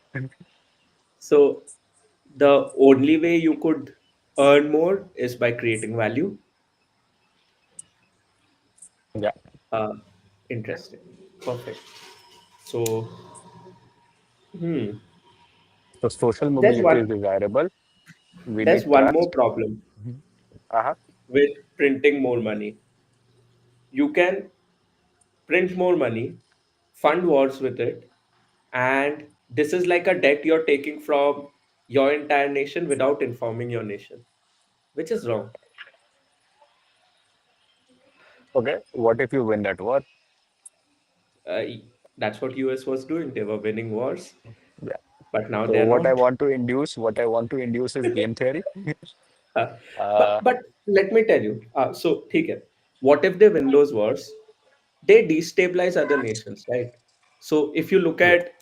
so the only way you could earn more is by creating value. Yeah. Uh, Interesting. Perfect. So, hmm, So social there's mobility is one desirable. We there's need one more trust. problem Uh-huh. with printing more money. You can print more money, fund wars with it, and this is like a debt you're taking from your entire nation without informing your nation, which is wrong. Okay. What if you win that war? Uh, that's what US was doing. They were winning wars, Yeah. but now So they're not. what I want to induce is game theory. Uh, but Uh, but let me tell you. So, ठीक है. What if they win those wars? They destabilize other nations, right? So if you look yeah. at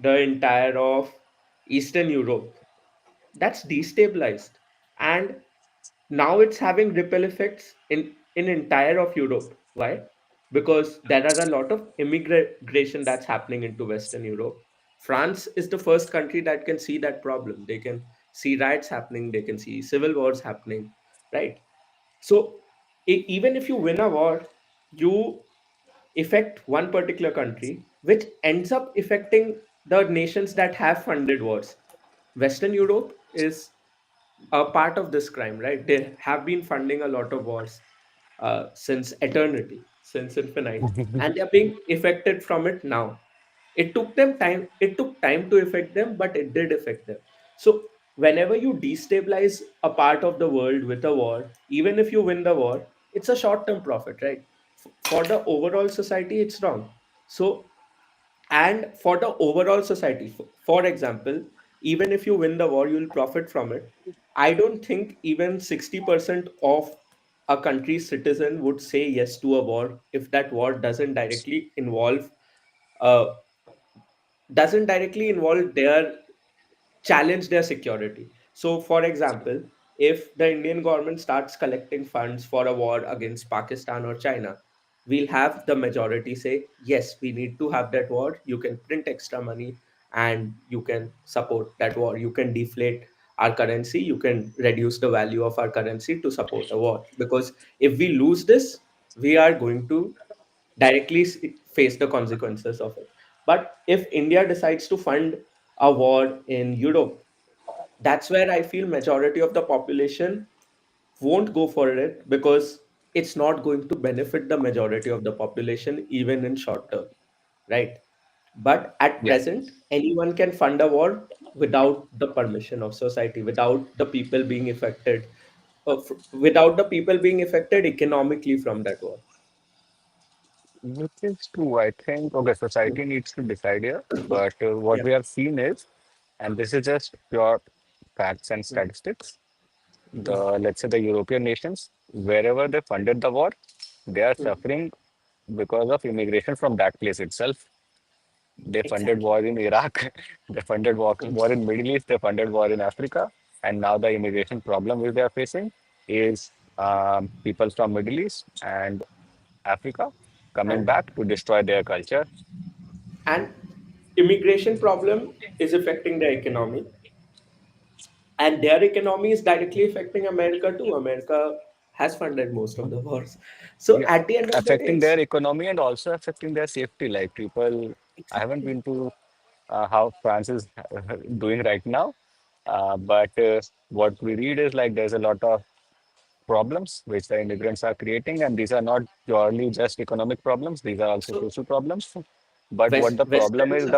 the entire of Eastern Europe, that's destabilized, and now it's having ripple effects in entire of Europe. Why? Because there are a lot of immigration that's happening into Western Europe. France is the first country that can see that problem. They can see riots happening, they can see civil wars happening, right? So even if you win a war, you affect one particular country, which ends up affecting the nations that have funded wars. Western Europe is a part of this crime, right? They have been funding a lot of wars since eternity, since infinite, and they're being affected from it now. It took them time. It took time to affect them, but it did affect them. So whenever you destabilize a part of the world with a war, even if you win the war, it's a short-term profit, right? For the overall society, it's wrong. So and for the overall society, for example, even if you win the war, you'll profit from it. I don't think even 60% of a country's citizen would say yes to a war if that war uh, doesn't directly involve their challenge their security. So, for example, if the Indian government starts collecting funds for a war against Pakistan or China, we'll have the majority say, yes, we need to have that war. You can print extra money and you can support that war. You can deflate our currency. You can reduce the value of our currency to support a war. Because if we lose this, we are going to directly face the consequences of it. But if India decides to fund a war in Europe, that's where I feel majority of the population won't go for it because it's not going to benefit the majority of the population even in short term, right? But at Yeah. present, anyone can fund a war without the permission of society, without the people being affected, without the people being affected economically from that war. Which is true. I think, okay, society needs to decide here, but what Yeah. we have seen is, and this is just pure facts and Mm, statistics, the mm, let's say the European nations, wherever they funded the war, they are mm. suffering because of immigration from that place itself. They funded Exactly. war in Iraq, they funded Mm. war in Middle East, they funded war in Africa, and now the immigration problem which they are facing is people from Middle East and Africa coming And back to destroy their culture. and immigration problem is affecting the economy, and their economy is directly affecting America too. America has funded most of the wars. So Yeah, at the end of the day, affecting it's their economy and also affecting their safety. Like people, I haven't exactly. been to how France is doing right now, but what we read is like there's a lot of problems which the immigrants are creating, and these are not purely just economic problems; these are also So social problems. But what the problem Westerns is,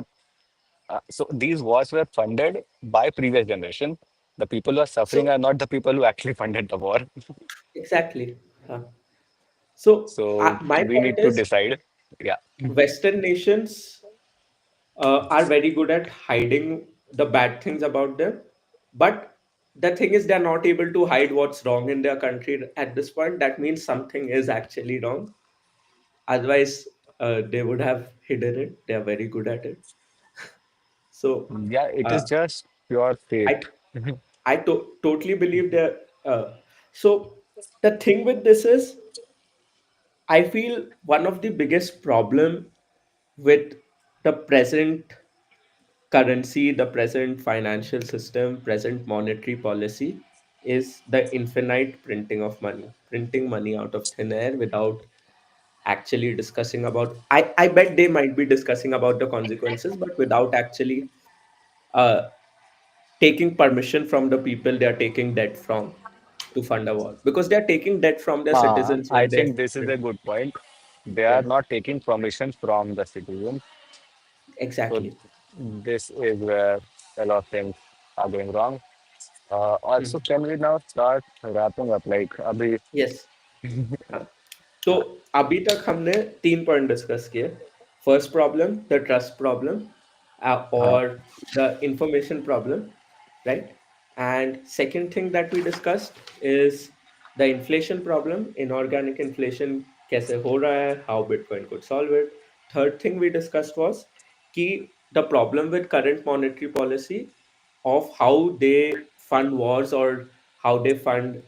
so these wars were funded by previous generation. The people who are suffering so are not the people who actually funded the war. exactly. So So my we point need to is, decide. Yeah. Western nations are very good at hiding the bad things about them. But the thing is, they're not able to hide what's wrong in their country at this point. That means something is actually wrong. Otherwise, they would have hidden it. They are very good at it. So, Yeah, it is uh, just pure fate. I totally believe that. So, the thing with this is, I feel one of the biggest problem with the present currency, the present financial system, present monetary policy is the infinite printing of money, printing money out of thin air without actually discussing about. I bet they might be discussing about the consequences, but without actually uh, taking permission from the people they are taking debt from to fund a war, because they are taking debt from their citizens I when they think this is a good point. They are yeah, not taking permission from the citizens. So exactly. this is where a lot of things are going wrong. Also, Hmm. can we now start wrapping up? Like, Abhi, Yes. हाँ, तो अभी तक हमने 3 point discuss किए। First problem the trust problem uh, और the information problem, right? And second thing that we discussed is the inflation problem, inorganic inflation कैसे हो रहा है, how bitcoin could solve it. Third thing we discussed was कि the problem with current monetary policy of how they fund wars or how they fund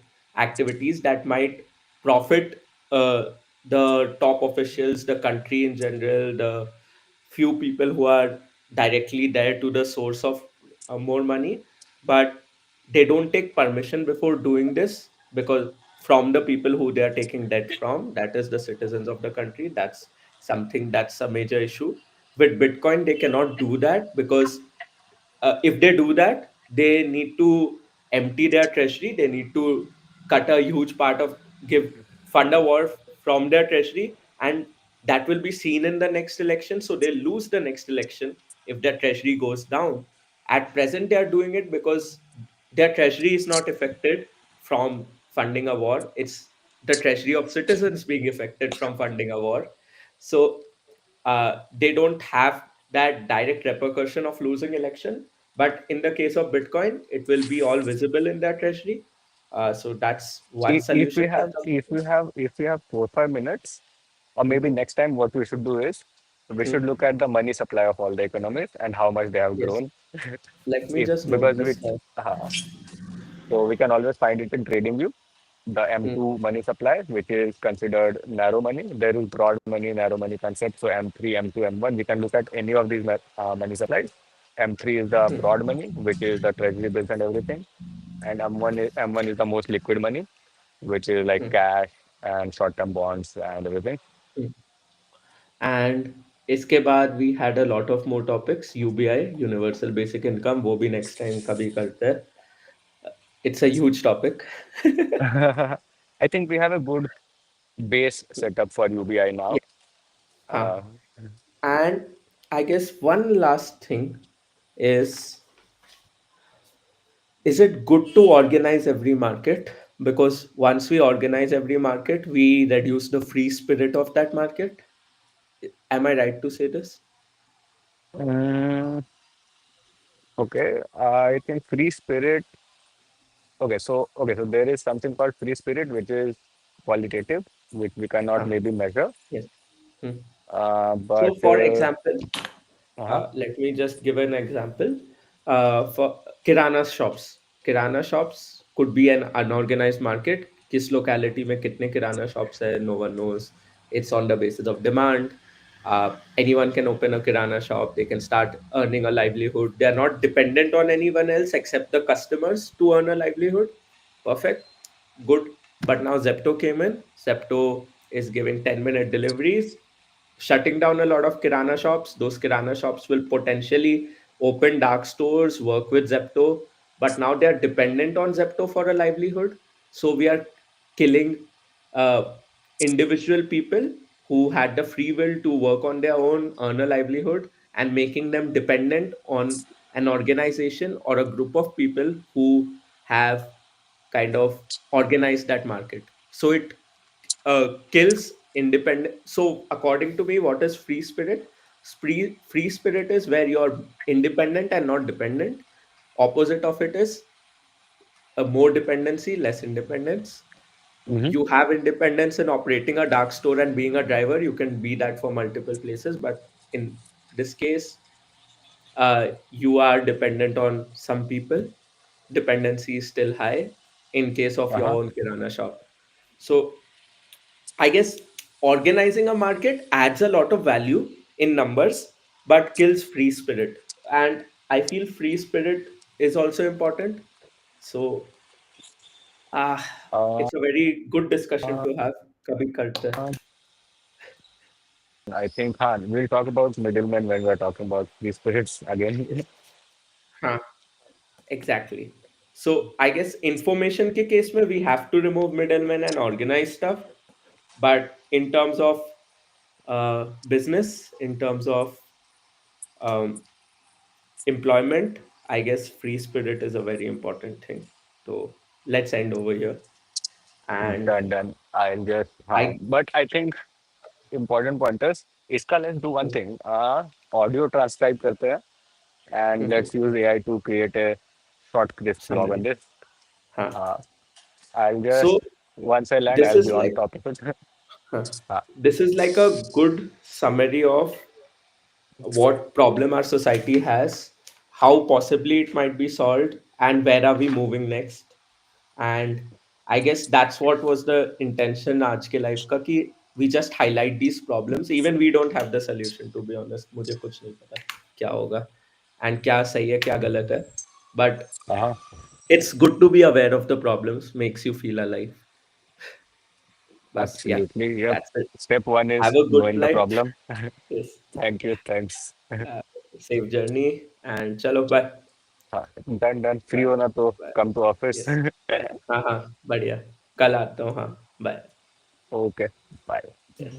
activities that might profit the top officials, the country in general, the few people who are directly there to the source of more money, but they don't take permission before doing this because from the people who they are taking debt from, that is the citizens of the country. That's something that's a major issue. With Bitcoin, they cannot do that because if they do that, they need to empty their treasury. They need to cut a huge part of give fund a war from their treasury, and that will be seen in the next election. So they lose the next election if their treasury goes down. At present, they are doing it because their treasury is not affected from funding a war. It's the treasury of citizens being affected from funding a war. So they don't have that direct repercussion of losing election, but in the case of Bitcoin it will be all visible in their treasury. So that's one if solution we that have, if we have 4 5 minutes, or maybe Mhm. next time, what we should do is we should Mhm. look at the money supply of all the economies and how much they have Yes, grown. let me If just note because this we down. so we can always find it in TradingView, the Mm, M2 money supply, which is considered narrow money. There is broad money, narrow money concept. So M3, M2, M1, we can look at any of these money supplies. M3 is the broad money, which is the treasury bills and everything. And M1 is the most liquid money, which is like mm, cash and short-term bonds and everything. mm. And इसके बाद we had a lot of more topics. UBI, universal basic income, वो भी next time कभी करते हैं. It's a huge topic. I think we have a good base setup for UBI now. Yeah. Uh, And I guess one last thing is is it good to organize every market? Because once we organize every market, we reduce the free spirit of that market. Am I right to say this? Mm, okay, I think free spirit. Okay, so there is something called free spirit, which is qualitative, which we cannot Huh. maybe measure. Yes. Hmm. But So, for example, uh-huh. let me just give an example. For kirana shops, kirana shops could be an unorganized market. किस locality में कितने kirana shops है, no one knows. It's on the basis of demand. Anyone can open a kirana shop. They can start earning a livelihood. They are not dependent on anyone else except the customers to earn a livelihood. Perfect, good. But now Zepto came in. Zepto is giving 10-minute deliveries, shutting down a lot of kirana shops. Those kirana shops will potentially open dark stores, work with Zepto, but now they are dependent on Zepto for a livelihood. So we are killing uh, individual people who had the free will to work on their own, earn a livelihood, and making them dependent on an organization or a group of people who have kind of organized that market. So it kills independent. So according to me, what is free spirit? Free spirit is where you're independent and not dependent. Opposite of it is a more dependency, less independence. Hmm. You have independence in operating a dark store and being a driver. You can be that for multiple places, but in this case, you are dependent on some people. Dependency is still high in case of your Uh-huh. own kirana shop. So I guess organizing a market adds a lot of value in numbers, but kills free spirit. And I feel free spirit is also important. So, ah, Uh, it's a very good discussion to have. Kabhi karte hain. I think Han, we'll talk about middlemen when we're talking about free spirits again. हाँ, exactly. So I guess information ke case mein we have to remove middlemen and organize stuff. But in terms of business, in terms of um, employment, I guess free spirit is a very important thing. So let's end over here. And Done. I'll just, I, but I think important pointers. इसका let's do one thing. Audio transcribe करते हैं and let's use AI to create a short crisp log on summary. this. Huh. Uh, I'll So just once I land, this I'll be is on like, top of it. huh, uh, this is like a good summary of what problem our society has, how possibly it might be solved, and where are we moving next. And I guess that's what was the intention आज के live का कि we just highlight these problems. Even we don't have the solution, to be honest. मुझे कुछ नहीं पता क्या होगा and क्या सही है क्या गलत है. But uh-huh. it's good to be aware of the problems, makes you feel alive. Bas, yeah, Absolutely. Yep. that's it. Step one is Have a good knowing the flight. problem. Yes. Thank you. Thanks. Uh, Safe journey and chalo bye. Done. Free Bye. होना तो Bye. come to office. Yes. हाँ हाँ बढ़िया. कल आता हूँ हाँ. Bye. Okay. Bye. Yes.